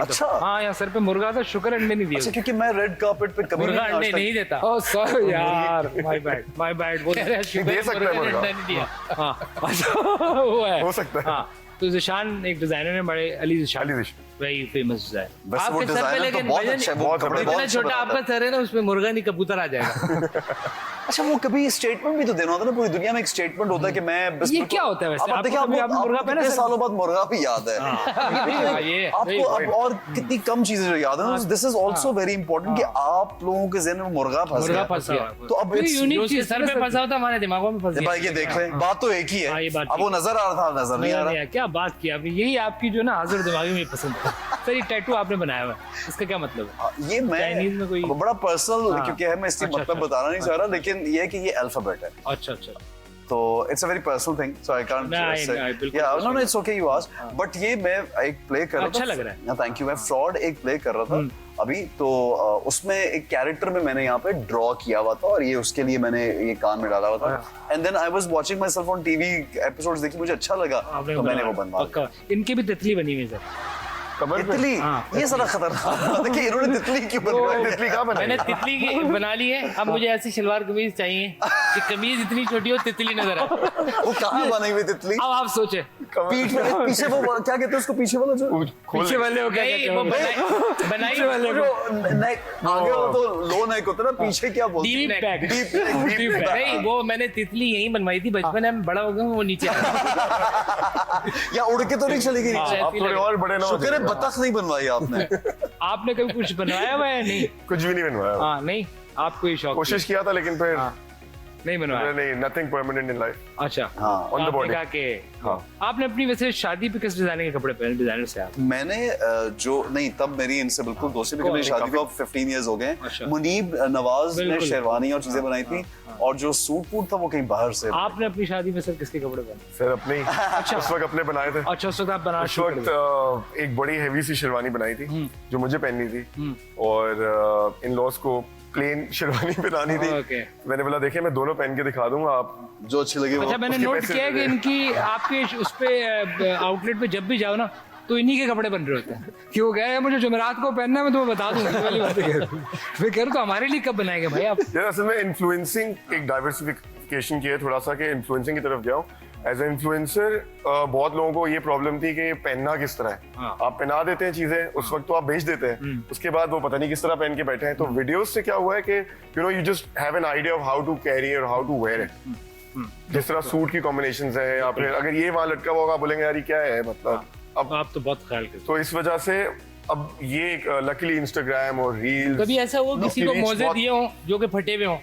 Speaker 3: अच्छा।
Speaker 1: हाँ, यहाँ सर पे मुर्गा था, शुक्र अंडे नहीं दिए।
Speaker 3: अच्छा, क्योंकि मैं रेड कार्पेट पे कभी
Speaker 2: मुर्गा
Speaker 3: नहीं
Speaker 2: अंडे
Speaker 3: आज तक
Speaker 2: नहीं देता।
Speaker 1: ओह सॉरी यार, माय बैड वो
Speaker 4: दे सकता है मुर्गा।
Speaker 2: नहीं दिया।
Speaker 1: हाँ अच्छा वो है,
Speaker 4: हो सकता है।
Speaker 1: हाँ, तो जिशान एक डिजाइनर है बड़े, Ali Zeeshan,
Speaker 4: Ali Zeeshan.
Speaker 1: Very famous designer.
Speaker 3: वैसे वो
Speaker 2: आपके सर पे
Speaker 3: डिजाइनर तो
Speaker 2: लेकिन
Speaker 3: बहुत
Speaker 2: वजन-
Speaker 3: अच्छा है, वो
Speaker 4: बहुत
Speaker 3: कपड़े
Speaker 4: जबरदस्त।
Speaker 3: बहुत
Speaker 2: इतना
Speaker 3: अच्छे
Speaker 2: छोटा
Speaker 3: बनाता
Speaker 2: आपका सर है ना, उसमें मुर्गा नहीं कबूतर आ जाएगा।
Speaker 3: अच्छा, वो कभी स्टेटमेंट भी तो देना होता है ना, पूरी दुनिया में एक स्टेटमेंट होता है कि मैं बस
Speaker 1: ये
Speaker 3: बिल्कुल-
Speaker 1: क्या होता है वैसे?
Speaker 3: अब आप देखिए,
Speaker 1: आपको कभी आपने मुर्गा
Speaker 3: आपको
Speaker 1: पहना
Speaker 3: कितने
Speaker 1: है?
Speaker 3: सालों बाद मुर्गा भी याद है।
Speaker 2: ये
Speaker 3: आपको अब और कितनी कम चीजें जो याद है, this is also very important कि आप लोगों के जहन में मुर्गा फंस
Speaker 1: मुर्गा
Speaker 3: गया।
Speaker 1: फंस गया।
Speaker 3: तो अब
Speaker 1: ये
Speaker 3: it's-
Speaker 1: unique
Speaker 2: जो उसके
Speaker 1: चीज
Speaker 2: सर पे फंसा होता हमारे दिमागों में फंस गया।
Speaker 3: भाई ये देख रहे हैं, बात तो एक ही
Speaker 1: हाँ,
Speaker 3: है।
Speaker 1: ये बात
Speaker 3: अब वो नजर आ रहा था, नजर नहीं आ रहा।
Speaker 1: क्या बात की आपने, यही आपकी जो ना हाजिर दिमागी में पसंद है। सर ये टैटू आपने बनाया हुआ है, इसका क्या मतलब है?
Speaker 3: ये
Speaker 1: Chinese में
Speaker 3: मैं
Speaker 1: कोई-
Speaker 3: अब बड़ा पर्सनल,
Speaker 1: हाँ।
Speaker 3: क्योंकि है मैं इसकी
Speaker 1: अच्छा,
Speaker 3: मतलब
Speaker 1: अच्छा।
Speaker 3: बताना नहीं चाह रहा, लेकिन ये है कि ये अल्फाबेट है,
Speaker 1: अच्छा अच्छा,
Speaker 3: तो it's a very personal thing, so I can't
Speaker 1: बिल्कुल
Speaker 3: या no it's okay you ask, but ये मैं एक प्ले कर रहा था।
Speaker 1: अच्छा लग रहा है।
Speaker 3: Thank you. मैं फ्रॉड एक प्ले कर रहा था अभी, तो उसमें एक कैरेक्टर में मैंने यहाँ पे ड्रॉ किया हुआ था, और ये उसके लिए मैंने ये कान में डाला हुआ था, and then I was watching myself on TV episodes, देखी मुझे अच्छा लगा,
Speaker 1: आपने
Speaker 3: तो मैंने वो
Speaker 1: बनाया।
Speaker 3: बनवा
Speaker 1: पक्का। इनकी भी तितली बनी हुई है सर।
Speaker 4: कमर पे
Speaker 3: तितली,
Speaker 1: हाँ।
Speaker 3: ये सारा खतरनाक। देखिए इन्होंने तितली क्यों बनवाई?
Speaker 4: तितली कहाँ
Speaker 2: मैंने
Speaker 4: बनाई?
Speaker 2: तितली की बना ली है, अब मुझे ऐसी शलवार कमीज चाहिए कि कमीज इतनी छोटी हो तितली नजर आए।
Speaker 3: वो कहाँ बनाई हुई तितली?
Speaker 1: अब आप सोचे
Speaker 3: पीठ में पीछे वो क्या कहते हैं उसको, पीछे वाला जो
Speaker 1: पीछे वाले हो क्या
Speaker 2: नहीं,
Speaker 1: कहते
Speaker 2: वो
Speaker 1: हो?
Speaker 2: बनाई
Speaker 1: पीछे वाले को
Speaker 3: जो नेक आगे हो तो लो नेक होता है ना, पीछे क्या बोलते हैं?
Speaker 2: Deep
Speaker 1: pack.
Speaker 3: Deep neck।
Speaker 2: नहीं, वो मैंने तितली यही बनवाई थी बचपन में, बड़ा हो गया हूं, वो नीचे आ गया।
Speaker 3: या उड़ के तो नहीं चली गई नीचे?
Speaker 4: आप थोड़े और बड़े ना हो
Speaker 3: शुक्र है
Speaker 4: जाइए।
Speaker 3: बतख नहीं बनवाई आपने।
Speaker 1: आपने कभी कुछ बनवाया हुआ है? नहीं।
Speaker 4: कुछ भी नहीं बनवाया।
Speaker 1: हाँ नहीं, आपको ये शौक
Speaker 4: कोशिश किया था, लेकिन फिर
Speaker 1: नहीं बनवाया।
Speaker 4: नहीं, नथिंग परमानेंट इन लाइफ।
Speaker 1: अच्छा
Speaker 3: हाँ,
Speaker 4: on the
Speaker 1: आपने
Speaker 4: body।
Speaker 1: कहा कि आपने अपनी वैसे शादी पे किस डिजाइनर के कपड़े पहने, डिजाइनर से आप?
Speaker 3: मैंने जो नहीं तब मेरी इनसे बिल्कुल दोस्ती भी, मेरी शादी को 15 इयर्स हो गए।
Speaker 1: अच्छा।
Speaker 3: मुनीब नवाज ने
Speaker 1: बिल्कुल।
Speaker 3: शेरवानी और चीजें बनाई थी, और जो सूट वूट था वो कहीं बाहर से।
Speaker 1: आपने अपनी शादी में सर किसके कपड़े पहने?
Speaker 4: सर अपने उस वक्त अपने बनाए थे।
Speaker 1: अच्छा, उस वक्त आप बना
Speaker 4: उस वक्त एक बड़ी हेवी सी शेरवानी बनाई थी जो मुझे पहननी थी, और इन लॉज को प्लेन शेरवानी पहनानी थी।
Speaker 1: ओके।
Speaker 4: मैंने बोला देखिए मैं दोनों पहन के दिखा दूंगा, आप
Speaker 3: जो अच्छी लगी वो।
Speaker 1: अच्छा, मैंने
Speaker 4: उसके
Speaker 1: नोट
Speaker 4: पैसे
Speaker 1: किया
Speaker 4: दे
Speaker 1: कि
Speaker 4: रहे हैं।
Speaker 1: इनकी आपके उस पे आउटलेट पे जब भी जाओ ना तो इन्हीं के कपड़े बन रहे होते हैं कि वो कह रहे हैं मुझे जुमेरात को पहनना है, मैं तुम्हें बता दूंगा। ये वाली बातें कह रहा हूं। मैं कह रहा हूं तो हमारे लिए कब बनाएंगे भाई आप?
Speaker 4: यार असल में इन्फ्लुएंसिंग एक डाइवर्सिफिकेशन की है थोड़ा सा, कि इन्फ्लुएंसिंग की तरफ जाओ। एज ए इन्फ्लुएंसर बहुत लोगों को ये प्रॉब्लम थी कि ये पहनना किस तरह है।
Speaker 1: हाँ।
Speaker 4: आप पहना देते हैं चीजें, उस वक्त तो आप बेच देते हैं, उसके बाद वो पता नहीं किस तरह पहन के बैठे हैं। तो वीडियोस से क्या हुआ है कि you know you just have an idea of how to carry और हाउ टू वेयर इट। जिस तरह सूट की कॉम्बिनेशंस है, या फिर अगर ये वहां लटका हुआ होगा बोलेंगे यार ये क्या है, मतलब अब
Speaker 1: आप तो बहुत ख्याल करते
Speaker 4: तो इस वजह से अब ये लकीली इंस्टाग्राम और रील्स।
Speaker 2: कभी ऐसा हुआ किसी को
Speaker 4: reach
Speaker 2: मोजे
Speaker 4: बहुत-
Speaker 2: दिए हों जो कि फटे हुए हों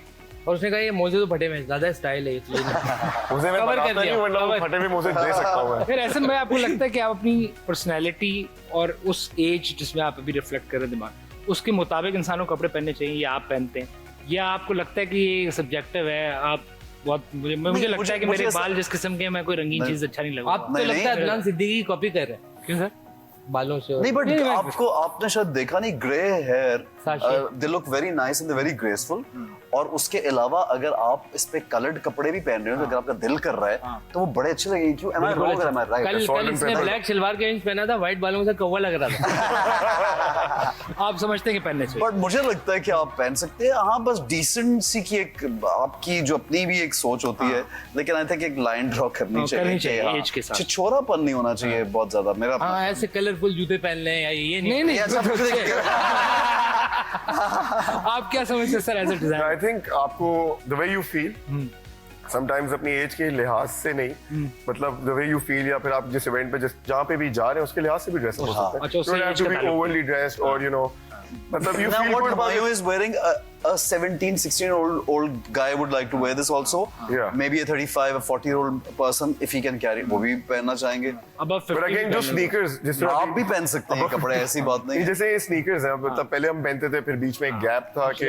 Speaker 2: और उसने कहा ये मोजे तो फटे हुए हैं, ज्यादा स्टाइल है इसलिए नहीं।
Speaker 4: मुझे मैं
Speaker 2: cover कर
Speaker 4: बताता
Speaker 2: दिया,
Speaker 4: नहीं, वरना वो
Speaker 2: cover।
Speaker 4: फटे हुए मुझे दे सकता हूँ मैं।
Speaker 1: फिर ऐसे में आपको लगता है कि आप अपनी पर्सनैलिटी और उस एज जिसमें आप अभी रिफ्लेक्ट कर रहे हैं दिमाग, उसके मुताबिक इंसानों को कपड़े पहनने चाहिए या आप पहनते हैं, या आपको लगता है कि ये सब्जेक्टिव है? आप बहुत मुझे लगता है कि मेरे
Speaker 3: ऐसा-
Speaker 1: बाल जिस किस्म के हैं, मैं कोई रंगीन चीज अच्छा नहीं लगा।
Speaker 2: आप तो
Speaker 3: नहीं,
Speaker 2: लगता है
Speaker 3: नहीं।
Speaker 2: अदनान सिद्दीकी की कॉपी कर रहे हैं
Speaker 1: क्यों सर?
Speaker 2: बालों से और-
Speaker 3: नहीं, बट
Speaker 1: नहीं, मैं-
Speaker 3: आपको आपने शायद देखा नहीं, ग्रे हेयर
Speaker 2: साशी।
Speaker 3: They look very nice and very graceful. और उसके अलावा अगर आप इस पे कलर्ड कपड़े भी पहन रहे हो, तो अगर आपका दिल कर रहा है तो वो बड़े अच्छे लगेंगे। क्यों? am I wrong or am I right?
Speaker 2: कल
Speaker 4: Salt and
Speaker 2: इसने
Speaker 4: pepper।
Speaker 2: ब्लैक शलवार के जींस पहना था, व्हाइट बालों से कौवा लग रहा था।
Speaker 1: आप समझते हैं कि पहनने चाहिए?
Speaker 3: बट मुझे लगता है कि आप पहन सकते हैं। हाँ, बस डिसेंसी की एक आपकी जो अपनी भी एक सोच होती है, लेकिन आई थिंक एक लाइन ड्रॉ करनी
Speaker 1: हाँ,
Speaker 3: चाहिए।
Speaker 1: करनी चाहिए,
Speaker 3: कि हाँ,
Speaker 1: age के साथ।
Speaker 3: छिछोरापन नहीं होना चाहिए बहुत ज्यादा। मेरा
Speaker 2: हाँ, ऐसे कलरफुल जूते पहन लें या ये नहीं।
Speaker 1: नहीं
Speaker 3: ये ऐसा कुछ नहीं।
Speaker 1: आप क्या समझते हैं sir as a designer?
Speaker 4: I think आपको the way you feel sometimes अपनी एज के लिहाज से नहीं, मतलब द वे यू फील, या फिर आप जिस इवेंट पे जहाँ पे भी जा रहे हैं उसके लिहाज से भी ड्रेस हो सकता है।
Speaker 1: अच्छा, उससे age का ताल्लुक
Speaker 4: ओवरली ड्रेस्ड और यू नो मतलब you
Speaker 3: Now
Speaker 4: feel
Speaker 3: what
Speaker 4: good about
Speaker 3: Mayo
Speaker 4: it.
Speaker 3: is wearing, a 17-16-year-old guy would like to wear this also.
Speaker 4: Yeah.
Speaker 3: Maybe a 35, a 40-year-old person, if he can carry it, वो भी पहनना चाहेंगे।
Speaker 1: अब आप
Speaker 4: But again जो sneakers जिस तरह
Speaker 3: आप भी पहन सकते हैं कपड़े, ऐसी बात नहीं
Speaker 4: ये
Speaker 3: है।
Speaker 4: जैसे ये स्नीकर्स हैं, मतलब पहले हम पहनते थे, फिर बीच में एक गैप था कि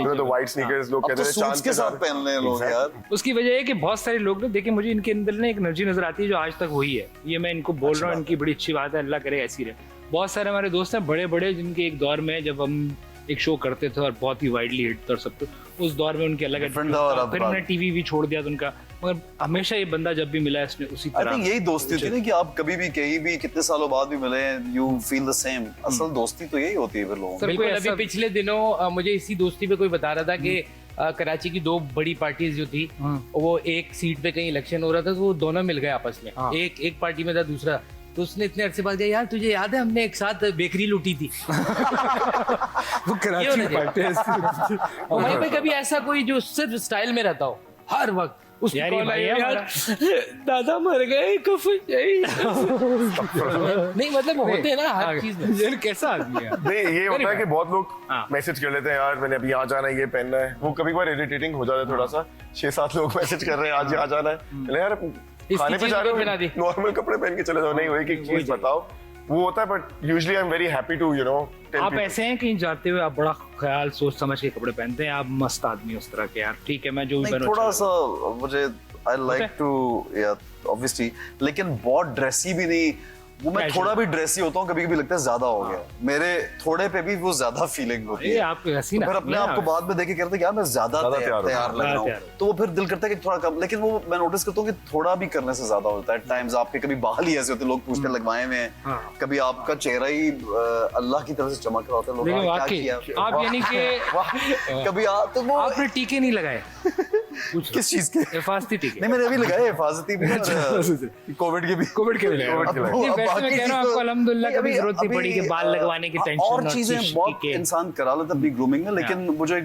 Speaker 4: you know the white sneakers लोग
Speaker 3: अब
Speaker 4: कहते
Speaker 3: तो
Speaker 4: थे
Speaker 3: सूट्स के साथ पहन रहे हैं लोग यार।
Speaker 1: उसकी वजह है कि बहुत सारे लोग ना, देखिए मुझे इनके अंदर ना एक एनर्जी नजर आती है जो आज तक हुई है। ये मैं इनको बोल रहा हूँ, इनकी बड़ी अच्छी बात है, अल्लाह करे ऐसी रहे। बहुत सारे हमारे दोस्त हैं बड़े बड़े, जिनके एक दौर में जब हम एक शो करते थे और बहुत ही वाइडली हिट था और सब कुछ, उस दौर में उनके अलग
Speaker 3: Different था और अब
Speaker 1: फिर उन्होंने टीवी भी छोड़ दिया था उनका, मगर हमेशा ये बंदा जब भी मिला इसने उसी
Speaker 3: आई
Speaker 1: तरह
Speaker 3: थिंक यही दोस्ती होती है ना, कि आप कभी भी कहीं भी कितने सालों बाद भी मिले, यू फील द सेम। असल दोस्ती तो यही होती है फिर लोगों
Speaker 1: सर,
Speaker 3: की।
Speaker 2: बिल्कुल।
Speaker 1: कोई
Speaker 2: अभी
Speaker 1: ऐसा-
Speaker 2: पिछले दिनों मुझे इसी दोस्ती पे कोई बता रहा था कि कराची की दो बड़ी पार्टीज जो थी, वो एक सीट पे कहीं इलेक्शन हो रहा था, तो वो दोनों मिल गए आपस में। एक पार्टी में था, दूसरा तो उसने इतने अरसे बाद कहा यार तुझे याद है हमने एक साथ बेकरी लूटी थी।
Speaker 1: वो
Speaker 2: ये होना चाहिए। और वहीं पे कभी ऐसा कोई जो सिर्फ स्टाइल में रहता हो हर वक्त, उस
Speaker 1: यार ये भाई है
Speaker 2: यार दादा मर गए कफन चाहिए। नहीं मतलब होते हैं ना हर चीज में।
Speaker 1: ये कैसा आदमी है?
Speaker 4: नहीं ये होता है कि बहुत लोग
Speaker 1: हाँ।
Speaker 4: मैसेज कर लेते हैं यार मैंने अभी यहाँ जाना है, ये पहनना है। वो कभी कभार इरिटेटिंग हो जाता है थोड़ा सा, 6-7 लोग मैसेज कर रहे हैं आज यहाँ जाना है, मैंने यार खाने पे
Speaker 2: चीज़
Speaker 4: जा रहे
Speaker 2: बना दी।
Speaker 4: हो, नॉर्मल कपड़े पहन के चले जाओ। नहीं, वो एक चीज बताओ, वो होता है। But usually I am very happy to you know
Speaker 1: आप ऐसे हैं कहीं जाते हुए आप बड़ा ख्याल सोच समझ के कपड़े पहनते हैं, आप मस्त आदमी उस तरह के, यार ठीक है मैं जो भी
Speaker 3: नहीं,
Speaker 1: पहनूं
Speaker 3: थोड़ा
Speaker 1: अच्छा
Speaker 3: सा मुझे आई लाइक टू या ऑब्वियसली, लेकिन बहुत ड्रेसी भी नहीं। वो मैं
Speaker 1: Casual।
Speaker 3: थोड़ा भी ड्रेसी होता हूँ, कभी कभी लगता है ज्यादा हो गया। मेरे थोड़े पे भी वो ज्यादा फीलिंग होती
Speaker 1: ये
Speaker 3: है।
Speaker 1: आप हसीना
Speaker 3: फिर अपने आप को बाद में देखे कहते हैं यार मैं ज्यादा
Speaker 4: ज्यादा तैयार हो
Speaker 3: तैयार लग रहा
Speaker 1: तैयार
Speaker 3: हूँ, तो वो फिर दिल करता है कि थोड़ा कम। लेकिन वो मैं नोटिस करता हूँ कि थोड़ा भी करने से ज्यादा होता है। टाइम्स आपके कभी बाल ही ऐसे होते हैं, लोग पूछते लगवाए हुए हैं,
Speaker 1: हाँ।
Speaker 3: कभी आपका चेहरा ही अल्लाह की तरफ से चमक रहा होता है, लोग
Speaker 1: लेकिन
Speaker 3: क्या
Speaker 1: वाकई
Speaker 3: किया
Speaker 1: आप यानी कि
Speaker 3: वाह, कभी तो वो
Speaker 1: आपने टीके नहीं लगाए?
Speaker 3: किस चीज के?
Speaker 1: हिफाजती टीके?
Speaker 3: नहीं, मैंने अभी लगाए हिफाजती भी, कोविड के भी।
Speaker 1: कोविड के लिए
Speaker 3: अब वो-
Speaker 1: नहीं,
Speaker 3: अब
Speaker 1: वैसे मैं
Speaker 3: बाकी
Speaker 1: कह रहा हूँ
Speaker 3: चीज़
Speaker 1: आपको
Speaker 3: तो-
Speaker 1: अल्हम्दुलिल्लाह कभी
Speaker 3: अभी-
Speaker 1: जरूरत नहीं पड़ी कि
Speaker 3: अभी,
Speaker 1: बाल लगवाने की टेंशन
Speaker 3: और चीजें बहुत
Speaker 1: टीके।
Speaker 3: इंसान करा लेता अपनी ग्रूमिंग में, लेकिन मुझे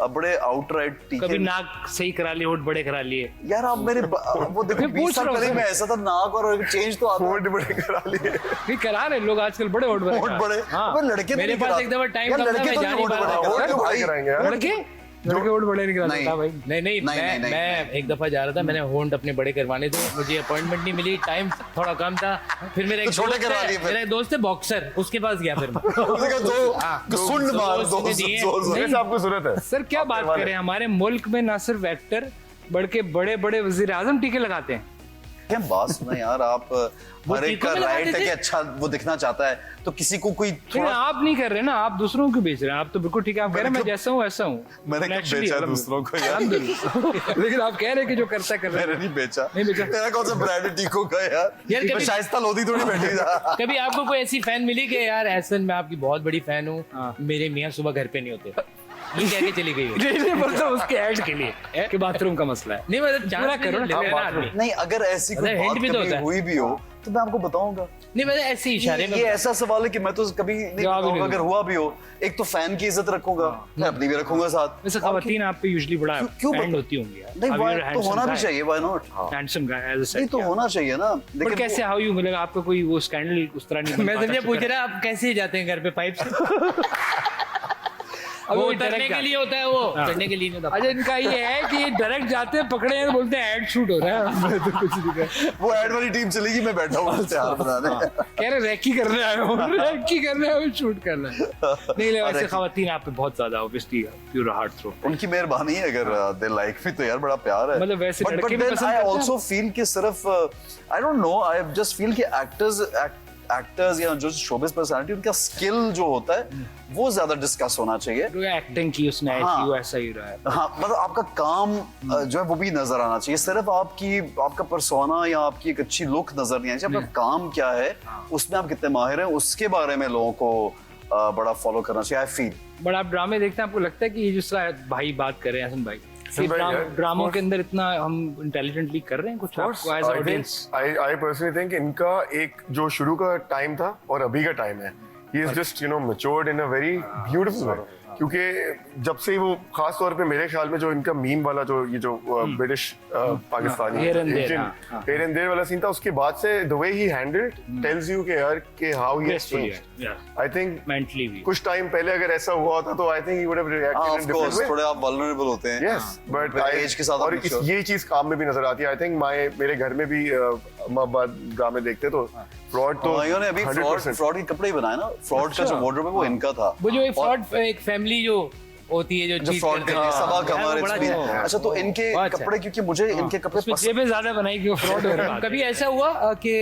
Speaker 3: बड़े आउटराइट
Speaker 1: कभी
Speaker 3: टीके।
Speaker 1: नाक सही करा लिए, होठ बड़े करा लिए।
Speaker 3: यार आप मेरे वो देखो
Speaker 1: मैं
Speaker 3: 20
Speaker 1: पूछ
Speaker 3: साल
Speaker 1: रहा हूँ
Speaker 3: पहले
Speaker 1: सर।
Speaker 3: मैं ऐसा था, नाक और चेंज तो आता है।
Speaker 4: होठ बड़े करा लिए।
Speaker 1: नहीं करा रहे लोग आजकल, बड़े होठ
Speaker 3: होठ बड़े,
Speaker 1: हाँ।
Speaker 3: अब लड़के तो
Speaker 2: मेरे
Speaker 3: नहीं
Speaker 2: पास
Speaker 3: कराते।
Speaker 2: एक दफा टाइम
Speaker 3: यार
Speaker 2: था,
Speaker 3: लड़के
Speaker 2: मैं
Speaker 3: तो
Speaker 2: जा
Speaker 3: नहीं
Speaker 2: नहीं
Speaker 3: होठ
Speaker 2: पा
Speaker 3: बड़ा
Speaker 2: रहा था।
Speaker 3: होठ
Speaker 4: होठ
Speaker 3: तो
Speaker 4: बड़े
Speaker 3: भाई
Speaker 4: कराएंगे यार।
Speaker 1: लड़के लड़के वोट बड़े निकला
Speaker 3: नहीं।
Speaker 1: था भाई।
Speaker 2: नहीं नहीं, मैं एक दफा जा रहा था, मैंने होंड अपने बड़े करवाने थे, मुझे अपॉइंटमेंट नहीं मिली, टाइम थोड़ा कम था, फिर मेरा एक
Speaker 3: तो छोटे
Speaker 2: दोस्त
Speaker 3: करवा
Speaker 2: है,
Speaker 3: लिए फिर।
Speaker 2: मेरा एक दोस्त है बॉक्सर, उसके पास गया फिर मैं।
Speaker 3: उसने कहा दो सुंड मार दो
Speaker 2: उसने दिए।
Speaker 3: जोर से।
Speaker 4: जैसे आपको जरूरत है
Speaker 1: सर क्या बात करें, हमारे मुल्क में ना सिर्फ एक्टर बल्कि बड़े बड़े वजीर आजम टीके लगाते हैं।
Speaker 3: क्या बात सुना यार, आप हर एक का
Speaker 2: टीकों में
Speaker 3: राइट
Speaker 2: लगाते
Speaker 3: है कि
Speaker 2: थे?
Speaker 3: अच्छा वो दिखना चाहता है, तो किसी को कोई
Speaker 1: लेकिन
Speaker 3: थोड़ा
Speaker 1: आप नहीं कर रहे ना, आप दूसरों को बेच रहे हैं। आप तो बिल्कुल ठीक है, आप कह रहे हैं मैं जैसा हूँ वैसा हूँ।
Speaker 3: मैंने कब
Speaker 1: Naturally,
Speaker 3: बेचा
Speaker 1: मतलब-
Speaker 3: दूसरों को यार?
Speaker 1: अल्हम्दुलिल्लाह। लेकिन आप कह रहे हैं कि जो करता है कर रहे
Speaker 3: मैंने
Speaker 1: हैं।
Speaker 3: नहीं बेचा।
Speaker 1: नहीं बेचा।
Speaker 3: मेरा कौन सा ब्रांड है टीको का यार?
Speaker 2: यार
Speaker 3: मैं
Speaker 2: कभी-
Speaker 3: शाइस्ता लोधी थोड़ी बैठी था।
Speaker 2: कभी आपको कोई ऐसी फैन मिली कि यार एहसन मैं आपकी बहुत बड़ी फैन हूँ,
Speaker 1: हाँ।
Speaker 2: मेरे मियाँ सुबह घर पे नहीं होते, ये कह के चली गई हो?
Speaker 1: नहीं मतलब उसके ऐड के लिए कि बाथरूम का मसला है।
Speaker 2: नहीं मतलब
Speaker 1: पूरा
Speaker 2: चांस
Speaker 1: करो ना,
Speaker 2: लेते हैं ना आदमी।
Speaker 3: नहीं, अगर ऐसी कोई
Speaker 2: मतलब
Speaker 3: बात
Speaker 2: hint भी तो
Speaker 3: कभी
Speaker 2: होता है।
Speaker 3: हुई भी हो तो मैं आपको बताऊंगा।
Speaker 2: नहीं मतलब ऐसे इशारे में
Speaker 3: ये ऐसा सवाल है कि मैं तो कभी नहीं
Speaker 1: जवाब ही
Speaker 3: बताऊंगा।
Speaker 1: नहीं
Speaker 3: अगर हुआ भी हो, एक तो फैन की इज्जत रखूंगा, मैं अपनी भी रखूंगा साथ।
Speaker 1: वैसे खवातीन आप पे यूजुअली बड़ा
Speaker 3: क्यों
Speaker 1: हैंड होती होंगी यार।
Speaker 3: नहीं,
Speaker 1: अब
Speaker 3: why-
Speaker 1: you're
Speaker 3: तो
Speaker 1: handsome
Speaker 3: होना भी
Speaker 1: guy.
Speaker 3: चाहिए, why not?
Speaker 1: Handsome guy as a
Speaker 3: नहीं तो होना चाहिए ना।
Speaker 1: पर
Speaker 3: लेकिन
Speaker 1: कैसे हाउ यू मिलेगा आपका कोई वो स्कैंडल उस तरह नहीं बन
Speaker 2: मैं
Speaker 1: पाता,
Speaker 2: समझे पूछ
Speaker 1: शुक्र है।
Speaker 2: रहा आप कैसे जाते हैं घर पे पाइप से?
Speaker 1: अब
Speaker 2: वो
Speaker 1: वो
Speaker 2: उतरने
Speaker 1: direct
Speaker 2: के लिए होता है, वो चढ़ने के लिए नहीं होता।
Speaker 1: अच्छा इनका ये है कि ये डायरेक्ट जाते हैं, पकड़े हैं तो बोलते हैं ऐड शूट हो रहा है। मैं तो कुछ नहीं कर
Speaker 3: वो ऐड वाली टीम चलेगी, मैं बैठा हूँ इश्तेहार बनाने।
Speaker 1: कह रहे रैकी करने आए हो, रैकी करने आए हो, शूट करना है। नहीं ले वैसे
Speaker 3: रैकी।
Speaker 1: खवातीन आप पे बहुत ज्यादा ऑब्वियसली प्योर हार्ट थ्रो।
Speaker 3: उनकी मेहरबानी है, अगर दे लाइक मी तो यार बड़ा प्यार है।
Speaker 1: मतलब वैसे
Speaker 3: But
Speaker 1: लड़के भी
Speaker 3: then
Speaker 1: पसंद
Speaker 3: I
Speaker 1: करते हैं?
Speaker 3: also feel कि सिर्फ I don't know, I just feel कि एक्टर्स या जो शोबिस पर्सनालिटी, उनका स्किल जो होता है वो ज्यादा डिस्कस होना चाहिए।
Speaker 1: एक्टिंग की उसने ऐसी
Speaker 3: हाँ।
Speaker 1: वो ऐसा ही रहा है।
Speaker 3: हाँ, मतलब आपका काम जो है वो भी नजर आना चाहिए। सिर्फ आपका पर्सोना या आपकी एक अच्छी लुक नजर नहीं आनी चाहिए। आपका काम क्या है, उसमें आप कितने माहिर हैं, उसके बारे में लोगों को बड़ा फॉलो करना चाहिए। आई फील
Speaker 1: बट आप ड्रामे देखते हैं, आपको लगता है कि ये जिसका भाई बात कर रहे हैं हसन भाई,
Speaker 4: हसन भाई, यार,
Speaker 1: ड्रामों के अंदर इतना हम इंटेलिजेंटली कर रहे हैं कुछ आपको as audience?
Speaker 4: I personally think इनका एक जो शुरू का टाइम था और अभी का टाइम है, he is just matured in a very beautiful way. क्योंकि जब से वो खास तौर पे मेरे ख्याल में जो इनका मीम वाला जो British Pakistani
Speaker 1: Here and there,
Speaker 4: Indian,
Speaker 1: हाँ।
Speaker 4: here and there वाला सीन था, उसके बाद से the way he handled tells you कि यार कि how he has changed. I think
Speaker 1: mentally भी
Speaker 4: कुछ टाइम पहले अगर ऐसा हुआ होता तो I think he would have reacted in
Speaker 3: of
Speaker 4: different
Speaker 3: course
Speaker 4: way.
Speaker 3: थोड़े आप वल्नरेबल होते हैं।
Speaker 4: Yes, but
Speaker 3: एज के साथ
Speaker 4: और
Speaker 3: आप mature।
Speaker 4: ये चीज काम में भी नजर आती है। आई थिंक मेरे घर में भी अम्मा अब्बा ड्रामे देखते तो फ्रॉड तो
Speaker 3: हमायों ने अभी
Speaker 4: 100%।
Speaker 3: फ्रॉड के कपड़े ही बनाए ना। फ्रॉड का जो वार्डरोब है वो इनका था।
Speaker 2: वो जो एक फ्रॉड एक फैमिली जो होती है जो
Speaker 3: जो
Speaker 2: cheat
Speaker 3: फ्रॉड
Speaker 2: करते
Speaker 3: के
Speaker 2: हैं,
Speaker 3: सबा
Speaker 2: यार,
Speaker 3: कमर
Speaker 2: वो बड़ा
Speaker 3: it's been-
Speaker 2: अच्छा है।
Speaker 3: अच्छा, तो इनके
Speaker 2: बहुत अच्छा
Speaker 3: कपड़े, क्योंकि मुझे इनके कपड़े
Speaker 1: उसमें
Speaker 3: पसंद।
Speaker 1: जेबें ज्यादा बनाई कि वो फ्रॉड हो रहा है।
Speaker 2: कभी ऐसा हुआ कि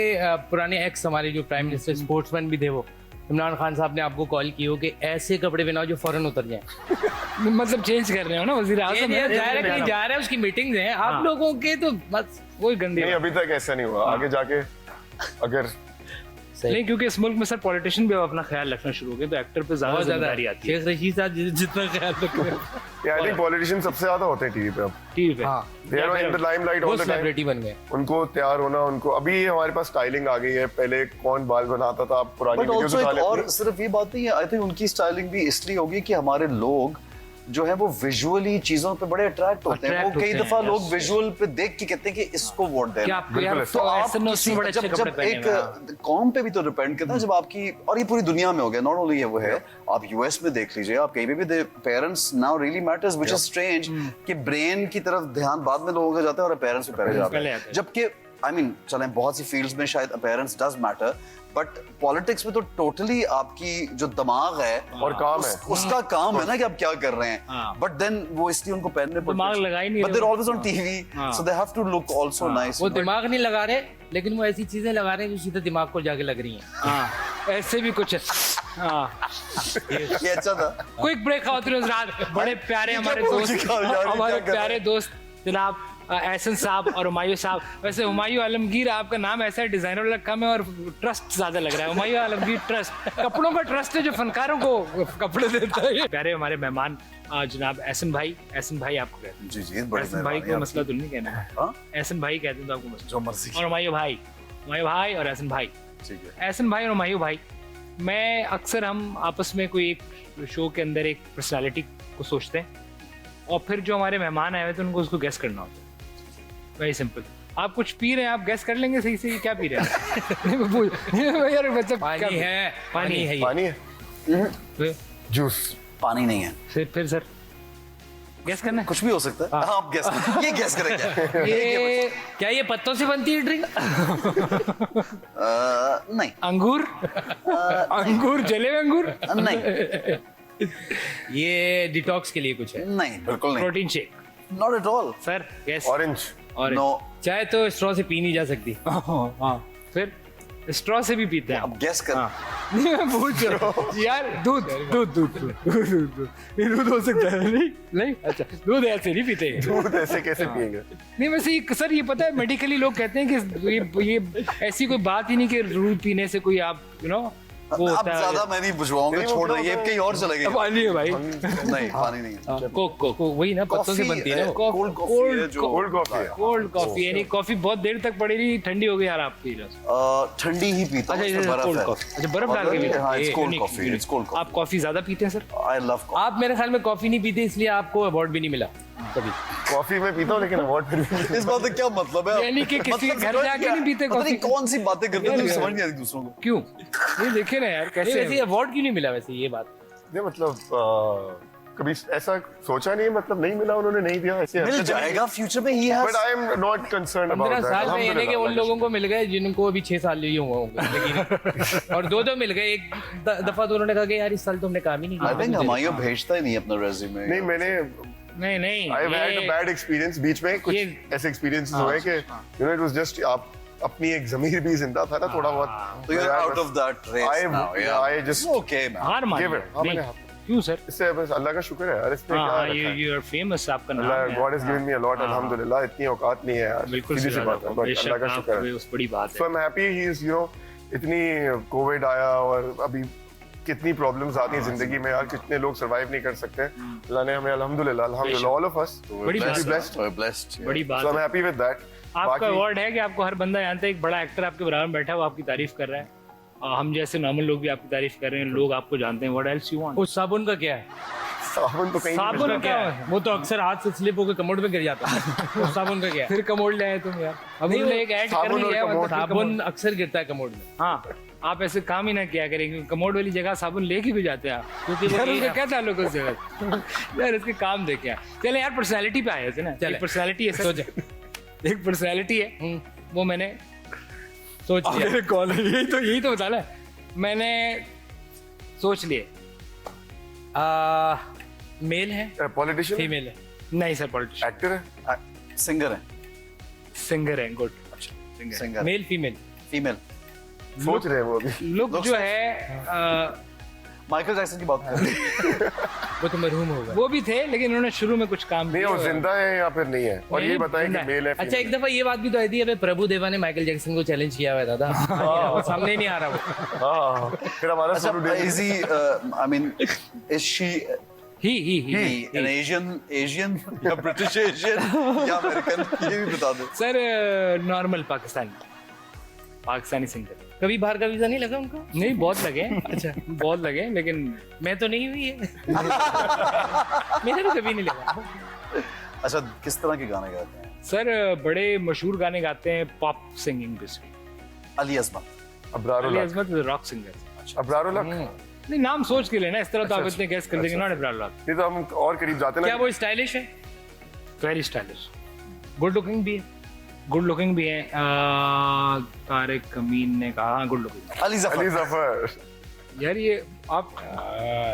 Speaker 2: पुराने एक्स हमारे जो प्राइम मिनिस्टर स्पोर्ट्समैन भी थे, वो इमरान खान साहब ने आपको कॉल की हो कि ऐसे कपड़े बनाओ जो फौरन उतर जाएं?
Speaker 1: मतलब चेंज कर रहे हो ना वजीर आजम है,
Speaker 2: डायरेक्टली जा रहे हैं, उसकी मीटिंग्स हैं, आप
Speaker 1: हाँ।
Speaker 2: लोगों के तो बस
Speaker 1: वही गंदी
Speaker 4: नहीं
Speaker 1: बात।
Speaker 4: अभी तक ऐसा नहीं हुआ। आगे जाके अगर
Speaker 1: नहीं क्योंकि इस मुल्क में सर पॉलिटिशियन भी अब अपना ख्याल रखना शुरू हो गए तो एक्टर पे ज्यादा
Speaker 2: बहुत ज्यादा
Speaker 1: जिम्मेदारी आती है
Speaker 2: शेख रशीद साहब जितना ख्याल रख रहे हैं
Speaker 4: आई थिंक पॉलिटिशियन सबसे ज्यादा होते हैं टीवी पे अब।
Speaker 1: टीवी पे।
Speaker 2: हाँ
Speaker 4: they are in the limelight
Speaker 2: वो
Speaker 4: ऑल द टाइम।
Speaker 2: सेलिब्रिटी बन गए।
Speaker 4: उनको तैयार होना, उनको अभी हमारे पास स्टाइलिंग आ गई है। पहले कौन बाल बनाता था, आप पुरानी
Speaker 3: बट
Speaker 4: वीडियोस
Speaker 3: ऑल्सो
Speaker 4: उठा
Speaker 3: एक
Speaker 4: लेते
Speaker 3: और
Speaker 4: हैं।
Speaker 3: सिर्फ ये बात नहीं है। आई थिंक उनकी स्टाइलिंग भी इसलिए होगी कि हमारे लोग जो है वो विजुअली चीजों पे बड़े अट्रैक्ट होते हैं। वो
Speaker 1: Attract
Speaker 3: कई
Speaker 1: होते
Speaker 3: दफा
Speaker 1: हैं,
Speaker 3: लोग
Speaker 1: yes,
Speaker 3: विजुअल पे देख के कहते हैं कि इसको वोट
Speaker 1: क्या
Speaker 3: देना।
Speaker 1: आपको यार
Speaker 4: बिल्कुल।
Speaker 3: तो आप
Speaker 1: ऐसे नोट्स में बड़े अच्छे
Speaker 3: जब
Speaker 1: कपड़े
Speaker 3: जब
Speaker 1: पहने
Speaker 3: एक
Speaker 1: हुए हैं।
Speaker 3: कौम पे भी तो डिपेंड करता है। जब आपकी, और ये पूरी दुनिया में हो गया, नॉट ओनली वो है, आप यूएस में देख लीजिए, आप कहीं पे भी parents now really matters, which is strange कि ब्रेन की तरफ ध्यान बाद में लोगों का जाता है और पेरेंट्स पे पहले जाता
Speaker 1: पहले
Speaker 3: है।
Speaker 1: आता है।
Speaker 3: जबकि आई मीन चलें बहुत सी फील्ड्स में शायद appearance does matter, but politics में तो टोटली आपकी जो दिमाग है
Speaker 4: और काम है।
Speaker 3: उसका काम है ना कि आप क्या कर रहे हैं।
Speaker 1: हाँ।
Speaker 3: बट देन वो इसलिए उनको पहनने पड़ते
Speaker 1: दिमाग लगा ही नहीं
Speaker 3: बट
Speaker 1: रहे
Speaker 3: दे
Speaker 1: वो।
Speaker 3: ऑलवेज ऑन टीवी,
Speaker 1: हाँ।
Speaker 3: So they have to look also nice.
Speaker 2: वो दिमाग नहीं लगा रहे, लेकिन वो ऐसी चीजें लगा रहे हैं जो सीधे दिमाग को जाके लग रही हैं।
Speaker 1: हाँ ऐसे भी कुछ है। हाँ
Speaker 3: ये अच्छा था।
Speaker 1: क्विक ब्रेक खातिर हजरात, बड़े प्यारे
Speaker 3: ये
Speaker 1: हमारे
Speaker 3: क्या बोल
Speaker 1: दोस्त,
Speaker 3: के कहा यार, ये
Speaker 1: हमारे
Speaker 3: क्या कर
Speaker 1: प्यारे दोस्त जनाब एहसन साहब और हुमायूं साहब। वैसे हुमायूं आलमगीर आपका नाम ऐसा है, डिजाइनर वाला कम है और ट्रस्ट ज्यादा लग रहा है। हुमायूं आलमगीर ट्रस्ट, कपड़ों का ट्रस्ट है जो फनकारों को कपड़े देता है। प्यारे हमारे मेहमान जनाब एहसन भाई आपको कहते हैं।
Speaker 3: जी जी, बड़े
Speaker 1: एहसन भाई को मसला तो नहीं कहना है,
Speaker 3: हाँ?
Speaker 1: एहसन भाई कहते हैं तो आपको मसला।
Speaker 3: जो मर्जी।
Speaker 1: और हुमायूं भाई और एहसन भाई,
Speaker 3: ठीक है।
Speaker 1: एहसन भाई और हुमायूं भाई, मैं अक्सर हम आपस में कोई एक शो के अंदर एक पर्सनालिटी को सोचते हैं और फिर जो हमारे मेहमान आए हुए थे उनको उसको गेस करना होता है। Very simple. आप कुछ पी रहे हैं, आप गेस कर लेंगे सही से क्या पी रहे हैं। यार मतलब
Speaker 2: पानी है, पानी है ये।
Speaker 4: पानी है, जूस।
Speaker 3: पानी नहीं है।
Speaker 1: फिर सर गैस करना है?
Speaker 3: कुछ भी हो सकता है। हाँ, आप गैस ये गैस करें क्या?
Speaker 2: ये क्या ये पत्तों से बनती है ड्रिंक?
Speaker 3: नहीं
Speaker 1: अंगूर? अंगूर, जले हुए अंगूर?
Speaker 3: नहीं
Speaker 2: ये डिटॉक्स के लिए कुछ है?
Speaker 3: नहीं, बिल्कुल नहीं,
Speaker 1: protein shake?
Speaker 3: Not at all.
Speaker 1: Sir gas?
Speaker 4: Orange.
Speaker 3: No,
Speaker 2: चाय तो स्ट्रॉ से पी नहीं जा सकती।
Speaker 1: हाँ, फिर स्ट्रॉ से भी पीते हैं आप?
Speaker 3: अब गैस कर।
Speaker 1: नहीं, मैं पूछ रहा हूँ यार। दूध दूध दूध दूध दूध ये दूध हो सकता है? नहीं नहीं, अच्छा दूध ऐसे नहीं पीते।
Speaker 4: दूध ऐसे कैसे पिएंगे?
Speaker 1: नहीं वैसे सर ये पता है मेडिकली लोग कहते हैं कि ये ऐसी कोई बात ही नहीं कि दूध पीने से कोई आप वो
Speaker 3: अब
Speaker 1: होता है।
Speaker 3: ज्यादा मैं नहीं बुझवाऊंगा, छोड़ रही है, कहीं और चले गए।
Speaker 1: पानी है भाई।
Speaker 3: नहीं, पानी नहीं है।
Speaker 2: कोक वही ना, पत्तों से बनती है ना वो।
Speaker 3: कोल्ड कॉफी है जो
Speaker 4: कोल्ड कॉफी है।
Speaker 1: कोल्ड कॉफी यानी कॉफी बहुत देर तक पड़ी रही, ठंडी हो गई यार आप पी लो।
Speaker 3: ठंडी ही पीता हूँ,
Speaker 1: अच्छा
Speaker 3: उसमें बर्फ
Speaker 1: कोल्ड
Speaker 3: है।
Speaker 1: कॉफी, अच्छा बर्फ डाल के पीते
Speaker 3: हाँ,
Speaker 1: हैं।
Speaker 3: it's cold
Speaker 1: unique,
Speaker 3: coffee,
Speaker 1: unique।
Speaker 3: it's cold coffee।
Speaker 1: आप कॉफी ज्यादा पीते हैं सर?
Speaker 3: I love coffee।
Speaker 2: आप मेरे ख्याल में कॉफी नहीं पीते इसलिए आपको अवार्ड भी नहीं मिला कभी।
Speaker 4: कॉफी में पीता हूँ लेकिन अवार्ड फिर भी
Speaker 3: इस बात का क्या मतलब है?
Speaker 1: यानी कि किसी के घर जाके नहीं पीते
Speaker 3: पता नहीं
Speaker 1: कॉफी?
Speaker 3: कौन सी बातें करते हैं, समझ नहीं आती दूसरों को।
Speaker 1: क्यों? ये देखे ना यार
Speaker 2: वैसे
Speaker 1: कैसे
Speaker 2: अवार्ड क्यों नहीं मिला वैसे, ये बात?
Speaker 4: नहीं मतलब कभी ऐसा सोचा नहीं, मतलब नहीं मिला, उन्होंने नहीं दिया ऐसे।
Speaker 3: मिल जाएगा फ्यूचर में, he has.
Speaker 4: But I am not concern about
Speaker 2: 15
Speaker 4: that.
Speaker 2: साल में यानी कि उन लोगों को मिल गए जिनको अभी 6 साल लिए हुए होंगे लेकिन और दो मिल गए। एक दफा तो उन्होंने कहा कि यार इस साल तो हमने काम ही नहीं
Speaker 3: आई थिंक
Speaker 2: किया।
Speaker 3: हमायो भेजता ही नहीं अपना रेज्यूमे।
Speaker 4: नहीं, मैंने
Speaker 1: नहीं
Speaker 4: I have had a bad experience बीच में, कुछ
Speaker 1: ये-
Speaker 4: ऐसे एक्सपीरियंसेस हुए कि you know it was just आप अपनी एक ज़मीर भी जिंदा था ना थोड़ा बहुत।
Speaker 3: तो you are out of that race now.
Speaker 4: I just
Speaker 3: okay man.
Speaker 1: हार मान
Speaker 4: give it। हाँ, मैंने
Speaker 1: क्यों सर?
Speaker 4: इससे बस अल्लाह का शुक्र है यार, इसमें क्या
Speaker 1: हाँ
Speaker 4: रखा है।
Speaker 1: यू आर फेमस, आपका नाम
Speaker 4: अल्लाह
Speaker 1: है।
Speaker 4: God has given me a lot, अल्हम्दुलिल्लाह। इतनी औकात नहीं है यार,
Speaker 1: बिल्कुल
Speaker 4: सीधी सी बात है, बट अल्लाह का शुक्र है।
Speaker 1: उस बड़ी बात
Speaker 4: सो
Speaker 1: है।
Speaker 4: I am happy he is, you know, इतनी कोविड आया और अभी कितनी प्रॉब्लम्स आती हैं जिंदगी में यार, कितने लोग सरवाइव नहीं कर सकते। अल्लाह ने हमें अल्हम्दुलिल्लाह ऑल ऑफ अस
Speaker 1: बड़ी बात है।
Speaker 3: ब्लेस्ड।
Speaker 1: बड़ी बात
Speaker 4: सो आई एम
Speaker 1: है।
Speaker 4: Happy with that.
Speaker 1: आपका अवार्ड है कि आपको हर बंदा जानता है, एक बड़ा एक्टर आपके बराबर में बैठा है वो आपकी तारीफ कर रहा है, और हम जैसे नॉर्मल लोग भी आपकी तारीफ कर रहे हैं, लोग आपको जानते हैं। What else you want?
Speaker 2: उस साबुन का क्या है?
Speaker 4: साबुन तो कहीं
Speaker 1: साबुन
Speaker 4: नहीं
Speaker 1: क्या
Speaker 2: क्या है? वो तो अक्सर हाथ से स्लिप होकर कमोड में गिर जाता है। उस साबुन का क्या है?
Speaker 1: फिर कमोड ले आए तुम यार। अब
Speaker 2: नहीं,
Speaker 1: उन्होंने
Speaker 2: वो
Speaker 1: एक ऐड कर
Speaker 4: साबुन और
Speaker 1: लिया है,
Speaker 4: कमोड-
Speaker 1: मतलब
Speaker 2: साबुन अक्सर गिरता है कमोड में।
Speaker 1: हाँ, आप ऐसे काम ही ना किया करें क्योंकि कमोड वाली जगह साबुन लेके भी जाते हैं आप, क्योंकि वो उसका क्या ताल्लुक है उस जगह? यार इसके काम देखे यार। चले यार पर्सनालिटी पे आए थे ना।
Speaker 2: चले।
Speaker 1: एक पर्सनालिटी है सर, एक पर्सनालिटी है, वो मैंने
Speaker 2: सोच लिया।
Speaker 1: अरे कौन है? यही तो बताना है। मैंने सोच लिए।
Speaker 2: मेल है,
Speaker 4: पॉलिटिशियन,
Speaker 2: फीमेल है?
Speaker 1: नहीं सर, पॉलिटिशियन।
Speaker 4: एक्टर है,
Speaker 3: सिंगर है।
Speaker 1: सिंगर है। Good, singer.
Speaker 3: Singer
Speaker 2: male female?
Speaker 3: Female.
Speaker 4: सोच रहे हैं वो अभी।
Speaker 1: लुक जो है
Speaker 3: माइकल जैक्सन की बात कर रहे हैं।
Speaker 2: वो तो मरहूम होगा।
Speaker 1: वो भी थे, लेकिन उन्होंने शुरू में कुछ काम
Speaker 4: नहीं, वो जिंदा है या फिर नहीं है, और ये
Speaker 1: नहीं,
Speaker 4: बताएं कि
Speaker 1: जिंदा है।
Speaker 4: मेल है
Speaker 2: अच्छा, एक दफा ये बात भी तो आई थी, अबे प्रभु देवा ने माइकल जैक्सन को चैलेंज किया हुआ था दादा। वो सामने ही नहीं आ रहा वो।
Speaker 4: हाँ, फिर हमारा
Speaker 3: अच्छा,
Speaker 4: Sonu day
Speaker 3: is he, I mean, is she
Speaker 1: he
Speaker 3: an Asian या British Asian या American? ये भी बता दो।
Speaker 1: Sir normal Pakistani singer.
Speaker 2: कभी बाहर का वीजा नहीं लगा उनको?
Speaker 1: नहीं, बहुत लगे। अच्छा, बहुत लगे, लेकिन
Speaker 2: मैं तो नहीं हुई है। मेरा भी कभी नहीं लगा।
Speaker 3: अच्छा, किस तरह के गाने गाते हैं?
Speaker 1: सर बड़े मशहूर गाने गाते हैं, pop singing basically.
Speaker 3: Ali Azmat.
Speaker 4: Abrarul
Speaker 1: Ali
Speaker 4: Haq.
Speaker 1: Azmat rock singer.
Speaker 4: अब्रारुल हक।
Speaker 1: नहीं, नाम सोच के लेना, इस तरह तो आप इतने गेस कर देंगे। Not Ibrahim lock.
Speaker 4: ये तो हम और करीब जाते
Speaker 2: क्या
Speaker 4: ना।
Speaker 2: वो स्टाइलिश है?
Speaker 1: वेरी स्टाइलिश, गुड लुकिंग भी है। तारिक अमीन ने कहा गुड लुकिंग।
Speaker 3: अली
Speaker 4: अली
Speaker 3: ज़फ़र।
Speaker 4: जफर।
Speaker 1: यार ये आप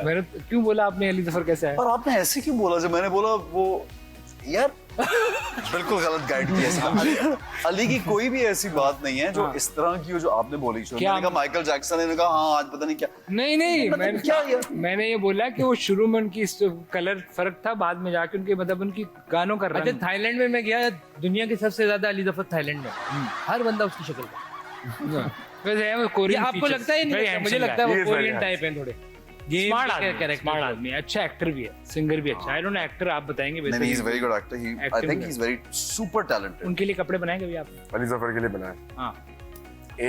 Speaker 1: मैंने क्यों बोला आपने अली जफर कैसा है?
Speaker 3: और आपने ऐसे क्यों बोला? जब मैंने बोला वो यार बिल्कुल गलत गाइड किया। अली की कोई भी ऐसी बात नहीं है जो इस तरह की हो जो आपने बोली।
Speaker 1: क्या?
Speaker 3: मैंने कहा माइकल जैक्सन है, कहा हाँ आज पता नहीं क्या।
Speaker 1: नहीं
Speaker 3: मतलब क्या यार?
Speaker 1: मैंने ये बोला कि वो शुरू में उनकी कलर फर्क था, बाद में जाके उनके मतलब उनकी गानों का
Speaker 2: अच्छा,
Speaker 1: रंग।
Speaker 2: थाईलैंड में मैं गया, दुनिया के सबसे ज्यादा अली जफर थाईलैंड में। हर बंदा उसकी शक्ल का।
Speaker 1: वैसे है वो
Speaker 2: ये
Speaker 1: कोरियन।
Speaker 2: आपको लगता है? नहीं लगता? मुझे लगता है
Speaker 4: He
Speaker 2: वो
Speaker 4: is very
Speaker 2: Korean
Speaker 4: handsome.
Speaker 2: Type है थोड़े।
Speaker 1: स्मार्ट आदमी,
Speaker 2: कैरेक्टर
Speaker 1: स्मार्ट आदमी, अच्छा एक्टर भी है, सिंगर भी अच्छा। आई डोंट नो एक्टर आप बताएंगे
Speaker 3: नहीं, he is a very good actor. I
Speaker 1: Acting
Speaker 3: think
Speaker 1: में।
Speaker 3: he's very super talented.
Speaker 1: उनके लिए कपड़े बनाए कभी आप?
Speaker 4: अली जफर के लिए बनाया,
Speaker 1: हाँ,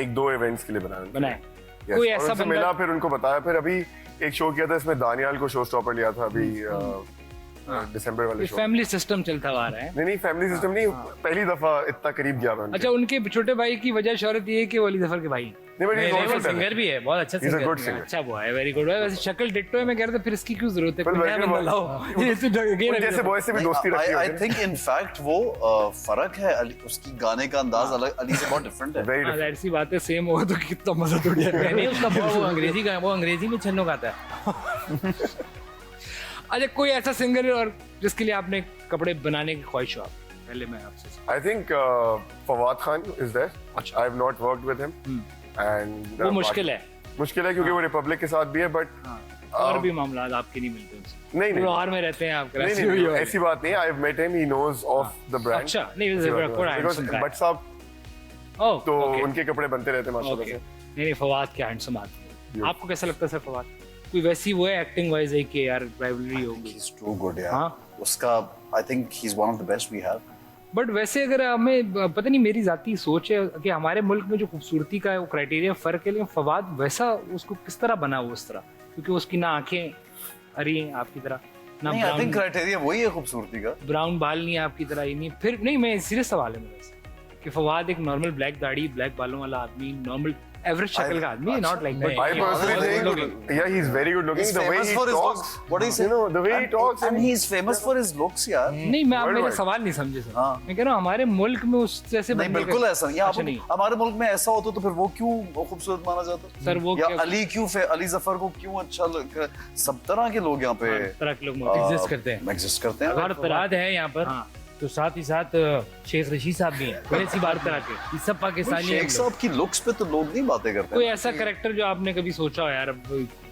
Speaker 4: एक दो इवेंट्स के लिए बनाया।
Speaker 1: बनाए।
Speaker 4: Yes,
Speaker 1: कोई
Speaker 4: और
Speaker 1: ऐसा
Speaker 4: उनसे
Speaker 1: बंदा
Speaker 4: मिला, फिर उनको बताया। फिर अभी एक शो किया था, इसमें दानियाल को शो स्टॉपर लिया था अभी दिसंबर वाले शो।
Speaker 1: फैमिली सिस्टम चलता हुआ रहा है।
Speaker 4: नहीं, फैमिली सिस्टम नहीं, पहली दफा इतना करीब गया मैं उनके।
Speaker 1: अच्छा, उनके छोटे भाई की वजह शोहरत ये है कि वो अली जफर के भाई हैं।
Speaker 4: नहीं बट
Speaker 2: नहीं, वो
Speaker 4: इज
Speaker 2: सिंगर भी है, बहुत अच्छा
Speaker 4: He's a
Speaker 2: सिंगर
Speaker 4: good
Speaker 2: है।
Speaker 4: singer.
Speaker 1: अच्छा वो है, वेरी गुड है। वैसे शक्ल डिट्टो है, मैं कह रहा था फिर इसकी क्यों जरूरत है,
Speaker 4: But
Speaker 1: कोई नया
Speaker 4: वैसे
Speaker 1: बंदा
Speaker 4: वो-
Speaker 1: लाओ। ये तो again
Speaker 4: जैसे
Speaker 1: अभी-
Speaker 4: बॉयज से भी दोस्ती रखी
Speaker 3: आई
Speaker 4: होगी
Speaker 3: थिंक इन फैक्ट वो फर्क है उसकी गाने का अंदाज अलग अली से बहुत डिफरेंट है।
Speaker 4: वेरी
Speaker 1: हाँ, जाहिर सी बात है, सेम होगा तो कितना मजा थोड़ी आएगा।
Speaker 2: नहीं उसका वो अंग्रेजी का, वो अंग्रेजी में छन्नो गाता है।
Speaker 1: अच्छा कोई ऐसा सिंगर और जिसके लिए आपने कपड़े बनाने की ख्वाहिश हो आप? पहले मैं आपसे
Speaker 4: I think Fawad Khan is there.
Speaker 1: अच्छा।
Speaker 4: I've not worked with him. And
Speaker 1: वो मुश्किल है।
Speaker 4: मुश्किल है क्योंकि वो रिपब्लिक के साथ भी है बट
Speaker 1: और भी मामला आपके नहीं मिलते उनसे।
Speaker 4: नहीं नहीं
Speaker 1: लाहौर में रहते हैं आप,
Speaker 4: नहीं
Speaker 1: कराची
Speaker 4: नहीं
Speaker 1: में ही हो।
Speaker 4: ऐसी बात नहीं है I've met him he knows of the brand
Speaker 1: अच्छा नहीं
Speaker 4: बट साहब तो
Speaker 1: ओके
Speaker 4: उनके कपड़े बनते रहते हैं माशाल्लाह
Speaker 1: ओके।
Speaker 4: से
Speaker 1: नहीं फवाद क्या हैंडसम आदमी है।
Speaker 4: Beautiful.
Speaker 1: आपको कैसा लगता है सर फवाद? कोई वैसी वो है एक्टिंग वाइज है कि यार राइवलरी होगी,
Speaker 3: He's too good यार।
Speaker 1: हाँ।
Speaker 3: उसका I think he's one of the best we have।
Speaker 1: But वैसे अगर हमें पता नहीं मेरी जाती सोच है कि हमारे मुल्क में जो खूबसूरती का वो क्राइटेरिया फर्क है, लेकिन फवाद वैसा उसको किस तरह बना वो उस तरह, क्योंकि उसकी ना आंखें हरी हैं आपकी तरह, ना
Speaker 3: नहीं आई थिंक
Speaker 1: ब्राउन
Speaker 3: क्राइटेरिया वही है खूबसूरती का।
Speaker 1: ब्राउन बाल नहीं है आपकी तरह ही नहीं। फिर नहीं, मैं सीरियस सवाल है मेरा वैसे कि फवाद एक नॉर्मल ब्लैक दाढ़ी ब्लैक बालों वाला आदमी, नॉर्मल एवरेज शक्ल का आदमी है, नॉट लाइक
Speaker 2: नहीं,
Speaker 4: I personally
Speaker 3: very
Speaker 4: think yeah he's very good looking
Speaker 3: He's
Speaker 4: the way
Speaker 3: famous
Speaker 4: he
Speaker 3: for his
Speaker 4: talks
Speaker 3: looks। What do you say?
Speaker 4: you know the way he talks
Speaker 3: And he's famous for his looks यार।
Speaker 1: नहीं मैं आप मेरे
Speaker 4: Worldwide.
Speaker 1: सवाल नहीं समझे sir.
Speaker 3: हाँ।
Speaker 1: मैं कह रहा हूँ हमारे मुल्क में उस जैसे
Speaker 3: नहीं
Speaker 1: बंदे का-
Speaker 3: बिल्कुल ऐसा नहीं है।
Speaker 1: अच्छा नहीं
Speaker 3: हमारे मुल्क में ऐसा होता तो फिर वो क्यों खूबसूरत माना जाता?
Speaker 1: सर वो
Speaker 3: या
Speaker 1: क्या
Speaker 3: अली क्यों अली जफर को क्यों अच्छा सब तरह के लोग यहाँ पे
Speaker 1: तरह के लोग मौजूद हैं।
Speaker 2: एग्जिस्ट करते हैं।
Speaker 3: एग्जिस्ट करते हैं।
Speaker 2: अगर फवाद है यहाँ पर
Speaker 1: हाँ।
Speaker 2: तो साथ ही साथ शेख रशीद साहब भी हैं, बड़ी सी बात करा के ये सब पाकिस्तानी हैं
Speaker 3: शेख
Speaker 2: हम लोग।
Speaker 3: साहब की लुक्स पे तो लोग नहीं बातें करते
Speaker 1: कोई
Speaker 3: हैं।
Speaker 1: ऐसा करेक्टर जो आपने कभी सोचा हो यार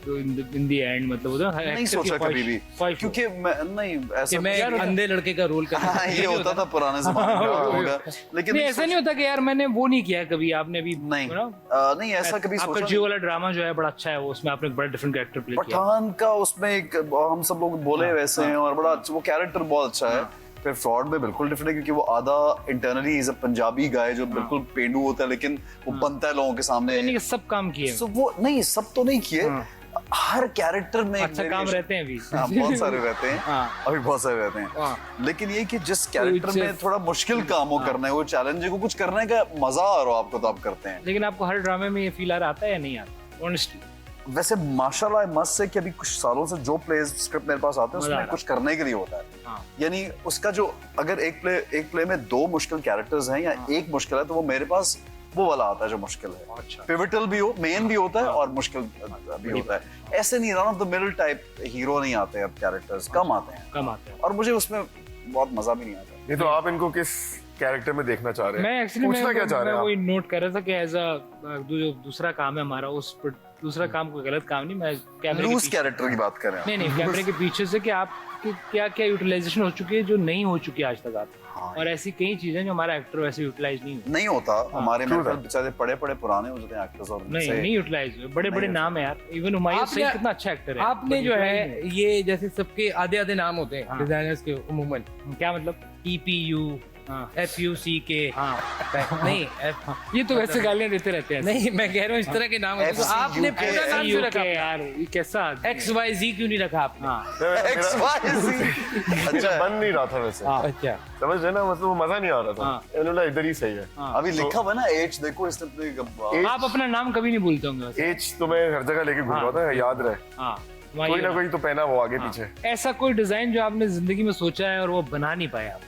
Speaker 1: इन दी एंड, मतलब होता है
Speaker 3: नहीं सोचा कभी भी क्योंकि मैं नहीं
Speaker 2: कि
Speaker 3: ऐसा
Speaker 2: मैं एक अंधे लड़के का रोल कर
Speaker 3: हाँ ये होता था पुराने जमाने में होगा लेकिन
Speaker 1: नहीं ऐसा नहीं होता कि यार मैंने वो नहीं किया कभी, आपने भी
Speaker 3: नहीं
Speaker 1: you know,
Speaker 3: नहीं ऐसा कभी
Speaker 1: आपका
Speaker 3: सोचा
Speaker 1: जियो वाला ड्रामा जो है बड़ा अच्छा है, वो उसमें आपने एक बड़ा डिफरेंट कैरेक्टर प्ले किया।
Speaker 3: पठान का उसमें एक हम सब लोग बोले वैसे हैं और बड़ा अच्छा वो कैरेक्टर बहुत अच्छा है। फिर फ्रॉड में बिल्कुल डिफरेंट है क्योंकि वो आधा इंटरनली इज अ पंजाबी गाय जो बिल्कुल पेंडू होता है लेकिन वो बनता है लोगों के सामने।
Speaker 1: नहीं सब काम किए,
Speaker 3: So वो नहीं सब तो नहीं किए, हर कैरेक्टर में एक
Speaker 1: अच्छा काम
Speaker 3: variation-
Speaker 1: रहते हैं अभी।
Speaker 3: हाँ, बहुत सारे रहते हैं
Speaker 1: हाँ।
Speaker 3: अभी बहुत सारे रहते हैं
Speaker 1: हाँ।
Speaker 3: लेकिन ये कि जिस कैरेक्टर में
Speaker 1: it's-
Speaker 3: थोड़ा मुश्किल काम हो करना है वो चैलेंज को कुछ करने का मजा आ रहा हो आपको तो आप करते हैं।
Speaker 1: लेकिन आपको हर ड्रामे में ये फील आ रहा आता है या नहीं आता ऑनेस्टली?
Speaker 3: वैसे माशाल्लाह मस्त से कि अभी कुछ सालों से जो प्ले स्क्रिप्ट मेरे पास आते हैं
Speaker 1: मजा आ
Speaker 3: उसमें
Speaker 1: रहा
Speaker 3: कुछ करने के लिए होता है।
Speaker 1: हाँ।
Speaker 3: यानी उसका जो अगर एक प्ले में दो मुश्किल कैरेक्टर्स हैं या एक मुश्किल है तो वो मेरे पास वो वाला आता है जो मुश्किल है।
Speaker 1: अच्छा।
Speaker 3: पिवटल भी हो, मेन भी होता है और मुश्किल भी होता है। ऐसे नहीं run of the middle type hero नहीं आते अब कैरेक्टर्स कम आते हैं
Speaker 1: कम आते हैं।
Speaker 3: और मुझे उसमें बहुत मजा भी नहीं आता।
Speaker 4: ये तो आप इनको किस कैरेक्टर में देखना चाह रहे हैं
Speaker 1: मैं एक्चुअली
Speaker 4: पूछना क्या चाह रहे हैं
Speaker 1: वही
Speaker 4: आप
Speaker 1: नोट कर रहा था कि एज अ जो दूसरा काम है हमारा उस पर दूसरा काम कोई गलत काम नहीं, मैं कैमरे के
Speaker 3: लूज
Speaker 1: पीछे
Speaker 3: कैरेक्टर की बात कर रहे हैं।
Speaker 1: नहीं नहीं कैमरे के पीछे से कि आप क्या क्या यूटिलाइजेशन हो चुकी है जो नहीं हो चुकी आज तक आप,
Speaker 3: हाँ।
Speaker 1: और ऐसी कई चीजें जो हमारा एक्टर वैसे यूटिलाइज नहीं हुई।
Speaker 3: नहीं होता हमारे
Speaker 4: true
Speaker 3: में
Speaker 4: that.
Speaker 3: बेचारे पड़े पड़े पुराने हो जाते हैं एक्टर्स और
Speaker 1: नहीं
Speaker 3: उनसे-
Speaker 1: नहीं यूटिलाइज हुए, बड़े बड़े
Speaker 3: नहीं
Speaker 1: नाम है यार, इवन हुमायूं
Speaker 2: आपने-
Speaker 1: सईद कितना अच्छा एक्टर है।
Speaker 2: आपने
Speaker 1: but
Speaker 2: जो
Speaker 1: utilize
Speaker 2: है
Speaker 1: नहीं
Speaker 2: ये जैसे सबके आधे आधे नाम होते हैं
Speaker 1: हाँ।
Speaker 2: डिजाइनर्स के उमूमन
Speaker 1: हुआ। क्या मतलब?
Speaker 2: TPU
Speaker 1: हाँ
Speaker 2: FUCK
Speaker 1: हाँ
Speaker 2: नहीं F
Speaker 1: ये तो वैसे गालियां देते रहते हैं।
Speaker 2: नहीं मैं कह रहा हूँ इस तरह के नाम होते हैं। तो
Speaker 3: FCUK
Speaker 2: आपने पूरा नाम क्यों रखा
Speaker 1: यार ये कैसा आदमी है?
Speaker 2: XYZ क्यों नहीं रखा आपने
Speaker 1: हाँ
Speaker 3: XYZ अच्छा
Speaker 4: बन नहीं रहा था वैसे
Speaker 1: हाँ।
Speaker 2: अच्छा
Speaker 4: समझ रहे ना मतलब वो मजा नहीं आ रहा था
Speaker 1: हाँ।
Speaker 4: मैंने बोला इधर ही सही है
Speaker 1: हाँ।
Speaker 3: अभी लिखा हुआ ना एच देखो इसने
Speaker 4: H-
Speaker 1: आप अपना नाम कभी नहीं भूलते होंगे वैसे।
Speaker 4: एज तो मैं हर जगह लेके घूम रहा था याद रहे
Speaker 1: हाँ
Speaker 4: कोई ना कोई तो पहना वो आगे पीछे
Speaker 1: ऐसा कोई डिजाइन जो आपने जिंदगी में सोचा है और वो बना नहीं पाए आप?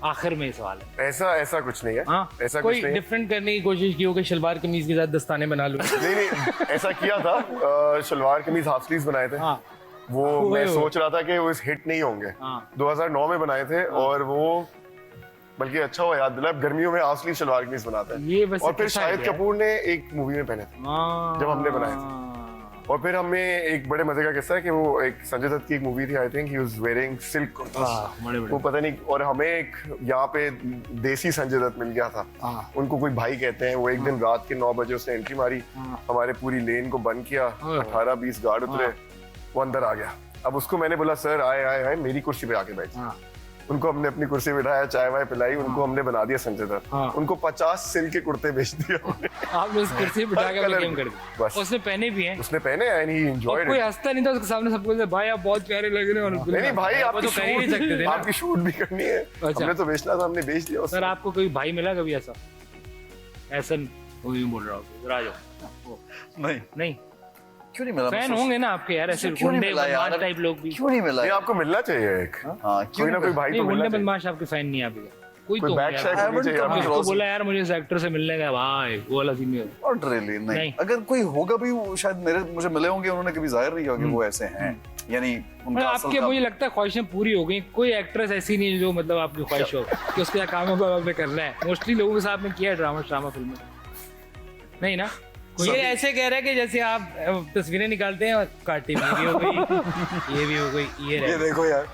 Speaker 1: आखिर में ये सवाल है।
Speaker 4: ऐसा ऐसा कुछ नहीं है
Speaker 1: हाँ
Speaker 4: ऐसा
Speaker 2: कोई
Speaker 4: कुछ नहीं है।
Speaker 2: डिफरेंट करने की कोशिश की हो कि शलवार कमीज के साथ दस्ताने बना लूं
Speaker 4: नहीं नहीं ऐसा किया था शलवार कमीज हाफ स्लीव्स बनाए थे
Speaker 1: हाँ
Speaker 4: वो
Speaker 1: हुए
Speaker 4: मैं
Speaker 1: हो।
Speaker 4: सोच रहा था कि वो इस हिट नहीं होंगे
Speaker 1: हाँ
Speaker 4: 2009 में बनाए थे और वो बल्कि अच्छा हुआ याद दिला गर्मियों में हाफ स्लीव शलवार कमीज बनाते हैं
Speaker 1: ये वैसे
Speaker 4: और फिर
Speaker 1: कैसा
Speaker 4: शाहिद
Speaker 1: idea है?
Speaker 4: कपूर ने एक मूवी में पहने थे
Speaker 1: हाँ।
Speaker 4: जब हमने बनाए और फिर हमें एक बड़े मजे का किस्सा है कि वो एक संजय दत्त की एक मूवी थी आई think he was wearing silk kurta
Speaker 1: हाँ, बड़े
Speaker 4: वो
Speaker 1: बड़े
Speaker 4: पता नहीं और हमें एक यहाँ पे देसी संजय दत्त मिल गया था
Speaker 1: हाँ।
Speaker 4: उनको कोई भाई कहते हैं वो एक दिन रात के 9 बजे उसने एंट्री मारी
Speaker 1: हाँ।
Speaker 4: हमारे पूरी लेन को बंद किया
Speaker 1: हाँ।
Speaker 4: 18-20 गार्ड उतरे वो अंदर आ गया अब उसको मैंने बोला सर आए आए आए मेरी कुर्सी पे आके बैठ
Speaker 1: हाँ
Speaker 4: उनको हमने अपनी कुर्सी बिठाया चाय वाय पिलाई उनको हमने बना दिया संजय दत्त
Speaker 1: हाँ।
Speaker 4: उनको 50 सिल्क के कुर्ते बेच दिए हमने।
Speaker 1: आपने उस कुर्सी पे बिठा के अपने
Speaker 4: कलर
Speaker 1: गेम कर दी,
Speaker 4: बस।
Speaker 1: उसने पहने भी हैं
Speaker 4: उसने पहने एंड ही
Speaker 1: और
Speaker 4: एंजॉयड
Speaker 1: कोई
Speaker 4: इट
Speaker 1: हंसता नहीं था उसके सामने, सबको बोलते भाई आप बहुत प्यारे लग रहे हो।
Speaker 4: नहीं नहीं भाई
Speaker 2: वो
Speaker 4: आपकी
Speaker 2: तो कर ही नहीं सकते थे ना।
Speaker 4: आपकी शूट भी करनी है
Speaker 1: अच्छा।
Speaker 4: हमने तो बेचना था हमने बेच दिया
Speaker 1: सर
Speaker 4: उसको
Speaker 1: आपको कोई भाई मिला कभी ऐसा ऐसा वो यूं बोल रहा हूँ इधर आ जाओ।
Speaker 3: नहीं
Speaker 1: नहीं
Speaker 3: क्यों नहीं मिला?
Speaker 1: फैन
Speaker 3: मैं
Speaker 1: होंगे ना आपके यार ऐसे
Speaker 3: क्यों नहीं
Speaker 1: गुंडे
Speaker 3: मिला यार?
Speaker 1: बदमाश टाइप लोग भी।
Speaker 3: क्यों नहीं मिला?
Speaker 4: ये आपको मिलना चाहिए एक,
Speaker 3: हाँ क्यों
Speaker 4: कोई ना कोई भाई
Speaker 1: नहीं
Speaker 4: तो
Speaker 1: गुंडे
Speaker 4: मिलना चाहिए।
Speaker 1: बदमाश आपके फैन नहीं है अभी कोई
Speaker 4: कोई
Speaker 1: तो
Speaker 4: बैक
Speaker 1: यार।
Speaker 4: शैक होनी चाहिए
Speaker 3: haven't
Speaker 4: आपकी।
Speaker 3: come
Speaker 1: उसको बोला यार मुझे इस एक्टर से मिलने का भाई वो वाला सीन नहीं होता।
Speaker 3: Not really, नहीं
Speaker 1: नहीं।
Speaker 3: अगर कोई होगा भी वो शायद मुझे मिले होंगे, उन्होंने कभी जाहिर नहीं किया कि वो ऐसे हैं, यानी
Speaker 1: मतलब
Speaker 3: उनका असल
Speaker 1: आपके
Speaker 3: काम-
Speaker 1: मुझे लगता है ख्वाहिशें पूरी हो गई। कोई एक्ट्रेस ऐसी नहीं है जो मतलब आपकी ख्वाहिश हो कि उसके यहाँ काम आपने करना है। मोस्टली लोगों के साथ में किया है ड्रामा फिल्म नहीं ना।
Speaker 2: ये ऐसे कह रहा है कि जैसे आप तस्वीरें निकालते हैं और काटी में भी हो गई, ये भी हो गई, ये
Speaker 3: ये
Speaker 2: रह गई।
Speaker 3: देखो यार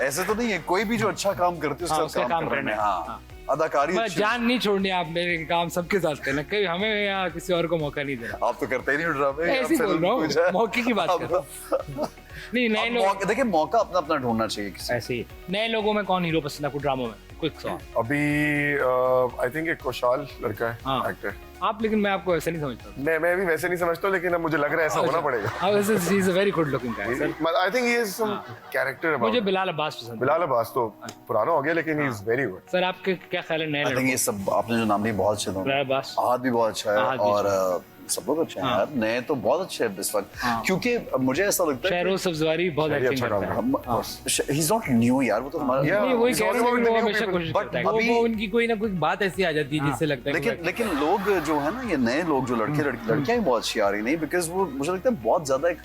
Speaker 3: ऐसे तो नहीं है, कोई भी जो अच्छा काम करती है
Speaker 1: हाँ,
Speaker 3: उसका
Speaker 1: उसका
Speaker 3: काम
Speaker 1: काम
Speaker 3: करना
Speaker 1: करना
Speaker 3: है।
Speaker 1: है।
Speaker 3: हाँ
Speaker 1: हाँ।
Speaker 3: अदाकारी
Speaker 1: मतलब
Speaker 3: अच्छी-
Speaker 1: जान नहीं छोड़नी आप मेरे काम सबके साथ करना, कहीं हमें या किसी और को मौका नहीं देना।
Speaker 3: आप तो करते ही नहीं ड्रामे।
Speaker 1: ऐसे ही बोल रहा हूँ, मौके की बात कर रहा हूँ। नहीं नए लोग
Speaker 3: देखिए मौका अपना अपना ढूंढना चाहिए किसी।
Speaker 1: ऐसे ही नए लोगों में कौन हीरो पसंद है आपको ड्रामों में? क्विक सवाल।
Speaker 4: अभी आई थिंक एक खुशहाल लड़का है
Speaker 1: हाँ।
Speaker 4: एक्टर।
Speaker 1: आप लेकिन मैं आपको ऐसे नहीं समझता।
Speaker 4: मैं भी वैसे नहीं समझता हूँ, लेकिन अब मुझे लग रहा है ऐसा होना पड़ेगा।
Speaker 1: हाँ वैसे ही is a very good looking guy sir.
Speaker 4: I think he is some character about.
Speaker 1: मुझे बिलाल अब्बास पसंद है।
Speaker 4: बिलाल अब्बास तो पुराना हो गया, लेकिन he is very good.
Speaker 1: Sir आपके क्या ख्याल है नए
Speaker 3: आई थिंक
Speaker 1: लड़कों?
Speaker 3: ये सब आपने जो नाम लिए बहुत अच्छे दोनों।
Speaker 1: बिलाल अब्बास
Speaker 3: आहद भी बहुत अच्छा है
Speaker 1: आहद भी
Speaker 3: और सब लोग अच्छे हैं
Speaker 1: हाँ।
Speaker 3: यार, नए तो बहुत अच्छे हैं इस वक्त,
Speaker 1: हाँ।
Speaker 3: क्योंकि मुझे ऐसा लगता है
Speaker 1: शहरोज सब्जवारी बहुत
Speaker 4: शहरी
Speaker 1: एक्टिंग
Speaker 4: अच्छा
Speaker 1: करता है।
Speaker 3: कि ही इज नॉट न्यू यार, वो तो हमारा
Speaker 4: Yeah.
Speaker 1: नहीं वही
Speaker 4: He's
Speaker 1: कह रहे
Speaker 4: all
Speaker 1: हैं
Speaker 4: about
Speaker 1: कि
Speaker 4: the
Speaker 1: वो
Speaker 4: new
Speaker 1: हमेशा
Speaker 4: people.
Speaker 1: कोशिश
Speaker 3: But
Speaker 1: करता है।
Speaker 3: अभी-
Speaker 2: वो उनकी कोई ना कोई बात ऐसी आ जाती है जिससे लगता है कि
Speaker 3: लेकिन लोग जो है ना, ये नए लोग जो लड़कियां ही बहुत अच्छी आ रही नहीं, बिकॉज वो मुझे लगता है बहुत ज्यादा एक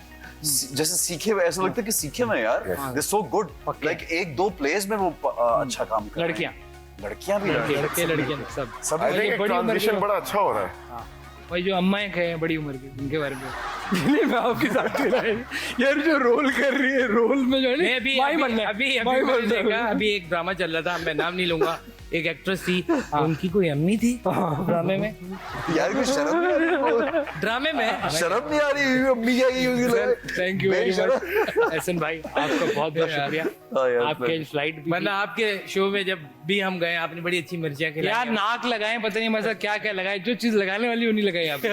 Speaker 3: जैसे सीखे हुए, ऐसा लगता है कि सीखे हुए यार, दे सो गुड, लाइक एक दो प्लेस में वो अच्छा काम कर रहे हैं। लड़कियां भी
Speaker 1: लड़के लड़कियां सब
Speaker 3: सब
Speaker 4: आई थिंक एक
Speaker 1: बड़ी उम्र
Speaker 4: ट्रांजिशन
Speaker 1: के-
Speaker 4: बड़ा अच्छा हो रहा है।
Speaker 1: वही जो अम्माएं हैं बड़ी उम्र की, उनके बारे में नहीं मैं आपके साथ कह रहा है यार जो रोल कर रही है, रोल में जो है
Speaker 2: मैं अभी
Speaker 1: माई बनना है,
Speaker 2: अभी
Speaker 1: माई
Speaker 2: मैंने
Speaker 1: बनना है।
Speaker 2: देखा, अभी एक ड्रामा चल रहा था, मैं नाम नहीं लूंगा, एक एक्ट्रेस थी, उनकी कोई अम्मी थी ड्रामे में।
Speaker 3: यार कोई शर्म नहीं आ रही,
Speaker 2: ड्रामे में
Speaker 3: शर्म नहीं आ रही अम्मी क्या की होगी
Speaker 1: सर
Speaker 3: लगे।
Speaker 1: थैंक यू वेरी
Speaker 3: बेशरम।
Speaker 1: मच एहसन भाई, आपका बहुत बहुत शुक्रिया।
Speaker 3: हाँ यार,
Speaker 1: आपके फ्लाइट भी
Speaker 2: वरना आपके शो में जब भी हम गए आपने बड़ी अच्छी मिर्चियाँ
Speaker 1: थी।
Speaker 2: खिलाई।
Speaker 1: यार नाक लगाए पता नहीं मजा क्या क्या लगाए, जो चीज लगाने वाली वो नहीं लगाई आपने।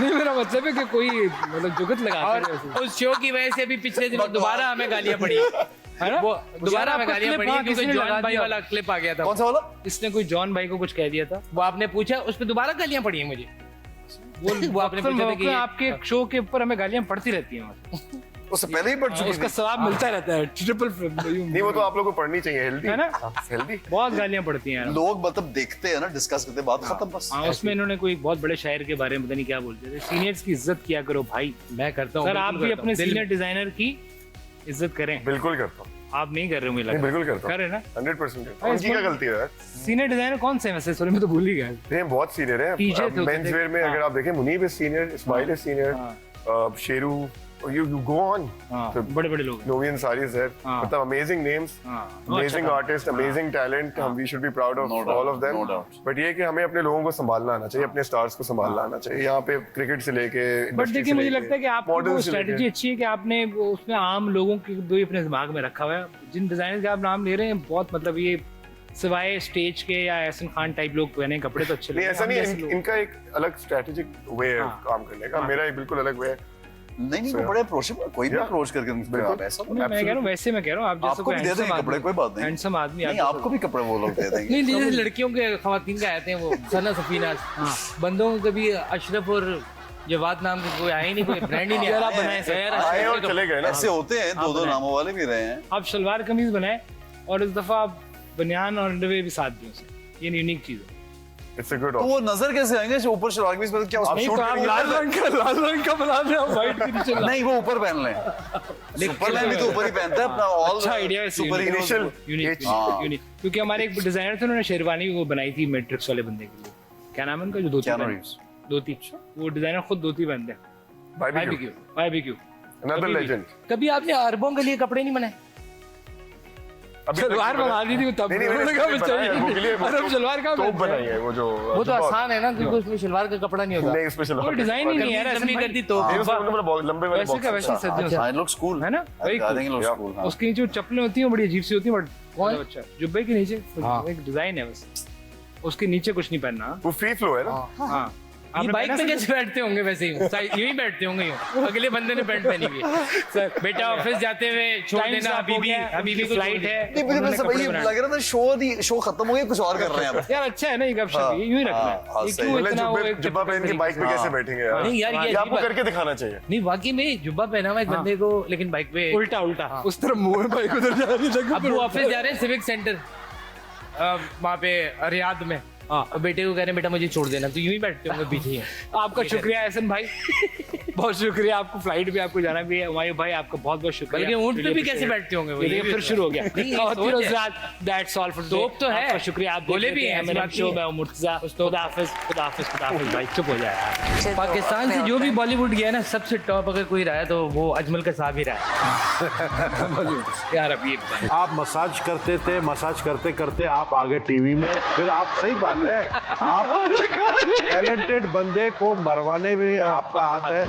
Speaker 1: नहीं मेरा मतलब है कि कोई मतलब जुगत लगा
Speaker 2: और उस शो की वजह से भी पिछले दिनों दोबारा हमें गालियाँ पड़ी
Speaker 1: है ना
Speaker 2: वो दोबारा हमें
Speaker 1: आपका
Speaker 2: गालियाँ
Speaker 1: clip
Speaker 2: पड़ी
Speaker 1: वहाँ
Speaker 2: क्योंकि
Speaker 1: किसी ने
Speaker 2: जॉन
Speaker 1: लगा
Speaker 2: भाई
Speaker 1: दिया।
Speaker 2: वाला क्लिप आ गया था।
Speaker 3: कौन सा वाला?
Speaker 1: इसने कोई जॉन भाई को कुछ कह दिया था।
Speaker 2: वो आपने पूछा, उस पर दोबारा गालियाँ पड़ी हैं मुझे। वो आपने
Speaker 1: वक्तन
Speaker 2: पूछा था कि
Speaker 1: वक्तन आपके शो के ऊपर हमें गालियां पड़ती रहती हैं वहाँ।
Speaker 3: उससे पहले ही पढ़ चुकी
Speaker 1: उसका
Speaker 3: थी।
Speaker 1: सवाब मिलता रहता है ट्रिपल
Speaker 4: नहीं, वो तो आप लोगों को पढ़नी चाहिए, हेल्दी
Speaker 1: है ना?
Speaker 4: हेल्दी।
Speaker 1: बहुत गालियां पड़ती हैं यार।
Speaker 3: लोग मतलब देखते हैं ना, डिस्कस करते हैं, बात खत्म बस।
Speaker 1: हाँ उसमें इन्होंने कोई एक बहुत बड़े शायर के बारे में पता नहीं क्या बोलते थे, सीनियर्स की इज्जत किया करो भाई।
Speaker 2: मैं करता हूँ।
Speaker 1: सर आप
Speaker 2: बिल्कुल
Speaker 1: भी
Speaker 2: करता
Speaker 1: अपने
Speaker 2: हूँ।
Speaker 1: सीनियर डिजाइनर की इज्जत करें।
Speaker 4: बिल्कुल करता हूँ,
Speaker 1: आप नहीं कर रहे हो मुझे
Speaker 4: नहीं
Speaker 1: लगा।
Speaker 4: बिल्कुल करता हूँ,
Speaker 1: कर रहे ना?
Speaker 4: 100% करता
Speaker 1: हाँ,
Speaker 4: हूँ। उनकी क्या
Speaker 1: इसमें-
Speaker 4: गलती है यार?
Speaker 1: सीनियर डिजाइनर कौन से हैं वैसे? सॉरी मैं तो भूल ही गया।
Speaker 4: ये बहुत सीनियर है।
Speaker 1: टीचर थे,
Speaker 4: मेंस वेयर में
Speaker 1: हाँ।
Speaker 4: अगर आप देखें, Muneeb is senior, Ismail is senior, Sheru, you go on,
Speaker 1: हाँ बड़े बड़े लोग हैं।
Speaker 4: Novi Ansari is there.
Speaker 1: हाँ।
Speaker 4: मतलब amazing names,
Speaker 1: हाँ
Speaker 4: amazing artists, amazing talent. We should be proud of
Speaker 3: No doubt,
Speaker 4: all of them.
Speaker 3: no doubt.
Speaker 4: But ये है कि हमें अपने लोगों को संभालना आना चाहिए, अपने स्टार्स को संभालना आना चाहिए। यहाँ पे क्रिकेट से लेके
Speaker 1: बट
Speaker 4: industry
Speaker 1: देखिए
Speaker 4: से
Speaker 1: मुझे
Speaker 4: लेके,
Speaker 1: लगता है कि आपकी
Speaker 4: models
Speaker 1: वो
Speaker 4: से लेके-
Speaker 1: स्ट्रेटजी अच्छी है कि आपने वो उसमें आम लोगों की दो ही अपने दिमाग में रखा हुआ है। जिन डिजाइनर के आप नाम ले रहे हैं बहुत मतलब ये सिवाय स्टेज के या एहसन खान टाइप लोग पहने कपड़े तो अच्छे
Speaker 4: नहीं,
Speaker 1: लगते
Speaker 4: ऐसा
Speaker 1: हैं।
Speaker 4: नहीं
Speaker 1: हम
Speaker 4: है,
Speaker 1: जैसे लोग-
Speaker 4: इनका एक अलग स्ट्रेटेजिक वे है
Speaker 1: हाँ।
Speaker 4: काम करने का। मेरा एक बिल्कुल अलग वे है।
Speaker 3: नहीं वो बड़े अप्रोचेबल, कोई भी
Speaker 4: Yeah.
Speaker 3: अप्रोच करके
Speaker 4: बिल्कुल।
Speaker 3: आप ऐसा
Speaker 1: नहीं, मैं कह रहा हूँ वैसे मैं कह रहा हूँ आप जैसे
Speaker 3: आपको भी दे देंगे कपड़े, कोई बात नहीं।
Speaker 1: हैंडसम आदमी
Speaker 3: नहीं आपको भी कपड़े वो लोग दे देंगे।
Speaker 2: नहीं जैसे लड़कियों के खवातीन का आते हैं वो सना सफीना, बंदों को कभी अशरफ और जवाद नाम के कोई आए ही नहीं, कोई ब्रांड ही नहीं
Speaker 1: यार, आप
Speaker 2: आया।
Speaker 1: बनाए सर।
Speaker 2: यार,
Speaker 4: आए और
Speaker 2: अशरफ
Speaker 4: चले गए ना।
Speaker 3: ऐसे होते हैं, दो दो
Speaker 1: बनाए।
Speaker 3: नामों वाले भी रहे हैं।
Speaker 1: आप शलवार कमीज बनाए और इस दफा आप बनियान और अंडरवेयर भी साथ दिए उसे। ये यूनिक चीज है।
Speaker 4: It's a good
Speaker 3: तो वो नजर कैसे आएंगे जो ऊपर शराब में इसमें क्या
Speaker 1: नहीं
Speaker 3: शूट
Speaker 1: तो आप
Speaker 3: करेंगे?
Speaker 1: लाल रंग का बना रहे हो व्हाइट के नीचे लाल।
Speaker 3: नहीं वो ऊपर पहन लें। सुपरमैन भी तो ऊपर ही पहनता है अपना ऑल
Speaker 1: अच्छा आइडिया है,
Speaker 3: सुपर हीरो।
Speaker 4: Initial
Speaker 1: यूनिक
Speaker 3: हाँ।
Speaker 1: यूनिक क्योंकि हमारे एक डिजाइनर थे, उन्होंने शेरवानी वो बनाई थी मैट्रिक्स वाले बंदे के लिए। क्या नाम है उनका जो धोती
Speaker 3: Keanu
Speaker 1: पहनते
Speaker 3: Reeves।
Speaker 1: हैं? धोती। वो डिजाइनर खुद धोती पहनते हैं।
Speaker 4: barbecue.
Speaker 1: बारबेक्यू
Speaker 4: Another
Speaker 1: कभी भी।
Speaker 4: legend.
Speaker 2: कभी आपने अरबों के लिए कपड़े नहीं बनाए?
Speaker 4: अभी
Speaker 1: शलवार बना दी थी तब
Speaker 4: नहीं, मैंने
Speaker 1: उन्होंने कहा
Speaker 4: बनाया
Speaker 1: चाहिए
Speaker 4: है, वो के लिए वो
Speaker 1: अरब शलवार का
Speaker 4: तोप बनाई है वो जो
Speaker 2: वो तो आसान है ना क्योंकि उसमें शलवार का कपड़ा नहीं होता।
Speaker 4: नहीं उसमें चलो
Speaker 1: कोई डिजाइन ही नहीं है यार
Speaker 2: लंबी
Speaker 1: ऐसे
Speaker 2: कर दी तो
Speaker 4: नहीं उसमें उन्होंने बहुत लंबे वाले
Speaker 1: वैसे का
Speaker 4: बॉक्स
Speaker 1: वैसे सदियों
Speaker 3: आई लुक कूल
Speaker 1: है ना? Very cool.
Speaker 3: I think look
Speaker 4: Yeah.
Speaker 3: Cool.
Speaker 1: से उसके नीचे जो चप्पलें होती हैं वो बड़ी अजीब सी होती हैं बट
Speaker 2: कौन?
Speaker 1: बहुत अच्छा जुब्बे के नीचे
Speaker 2: हाँ।
Speaker 1: एक डिजाइन है बस, उसके नीचे कुछ नहीं पहनना।
Speaker 4: वो फ्री फ्लो है ना।
Speaker 1: हाँ
Speaker 2: ये बाइक पे कैसे बैठते होंगे वैसे ही यूं ही बैठते होंगे यूं अगले बंदे ने पैंट पहनी हुई है सर बेटा ऑफिस जाते हुए छोड़ देना अभी भी फ्लाइट है
Speaker 3: नहीं मुझे बस वही लग रहा था शो खत्म हो गया कुछ और कर रहे हैं अब।
Speaker 1: यार अच्छा है ना ये गपशप यूं ही रखना है ये क्यों
Speaker 4: मतलब
Speaker 1: इतना वो
Speaker 4: जुब्बे
Speaker 1: एक
Speaker 4: जुब्बा पहन के बाइक पे कैसे बैठेंगे यार?
Speaker 2: नहीं यार, ये
Speaker 4: आपको
Speaker 2: अजीब
Speaker 4: करके दिखाना चाहिए।
Speaker 2: नहीं वाकई में जुब्बा पहना हुआ एक बंदे को लेकिन बाइक पे
Speaker 1: उल्टा उल्टा उस तरफ मुंह में बाइक उधर जा रही है
Speaker 2: अब वो ऑफिस जा रहे हैं सिविक सेंटर वहाँ पे रियाद में और बेटे को कह रहे हैं बेटा मुझे छोड़ देना तो यूं ही बैठते होंगे पीछे ही
Speaker 1: आपका शुक्रिया एहसन भाई बहुत शुक्रिया आपको फ्लाइट भी आपको जाना भी है हुमायूं भाई आपका बहुत बहुत शुक्रिया
Speaker 2: बल्कि ऊंट पे भी कैसे बैठते होंगे वो,
Speaker 1: ये
Speaker 2: भी
Speaker 1: फिर शुरू हो गया
Speaker 2: नहीं, ये
Speaker 1: और
Speaker 2: सोच
Speaker 1: फिर
Speaker 2: है।
Speaker 1: उसके दैट्स ऑल फॉर
Speaker 2: तोप तो है।
Speaker 1: आपका शुक्रिया आप
Speaker 2: बोले
Speaker 1: देख
Speaker 2: भी
Speaker 1: लेते
Speaker 2: हैं,
Speaker 1: हैं मेरा
Speaker 2: ऐसी
Speaker 1: शो
Speaker 2: बात
Speaker 1: मैं हूं मुर्तजा खुदा हाफिज भाई चुप हो जाए यार।
Speaker 2: पाकिस्तान से जो भी बॉलीवुड गया ना सबसे टॉप अगर कोई रहा है तो वो अजमल का साहब ही रहा है यार अब ये
Speaker 5: आप मसाज करते थे, मसाज करते करते आप आगे टीवी में, फिर आप सही बात है, आप टैलेंटेड बंदे को मरवाने में आपका हाथ है।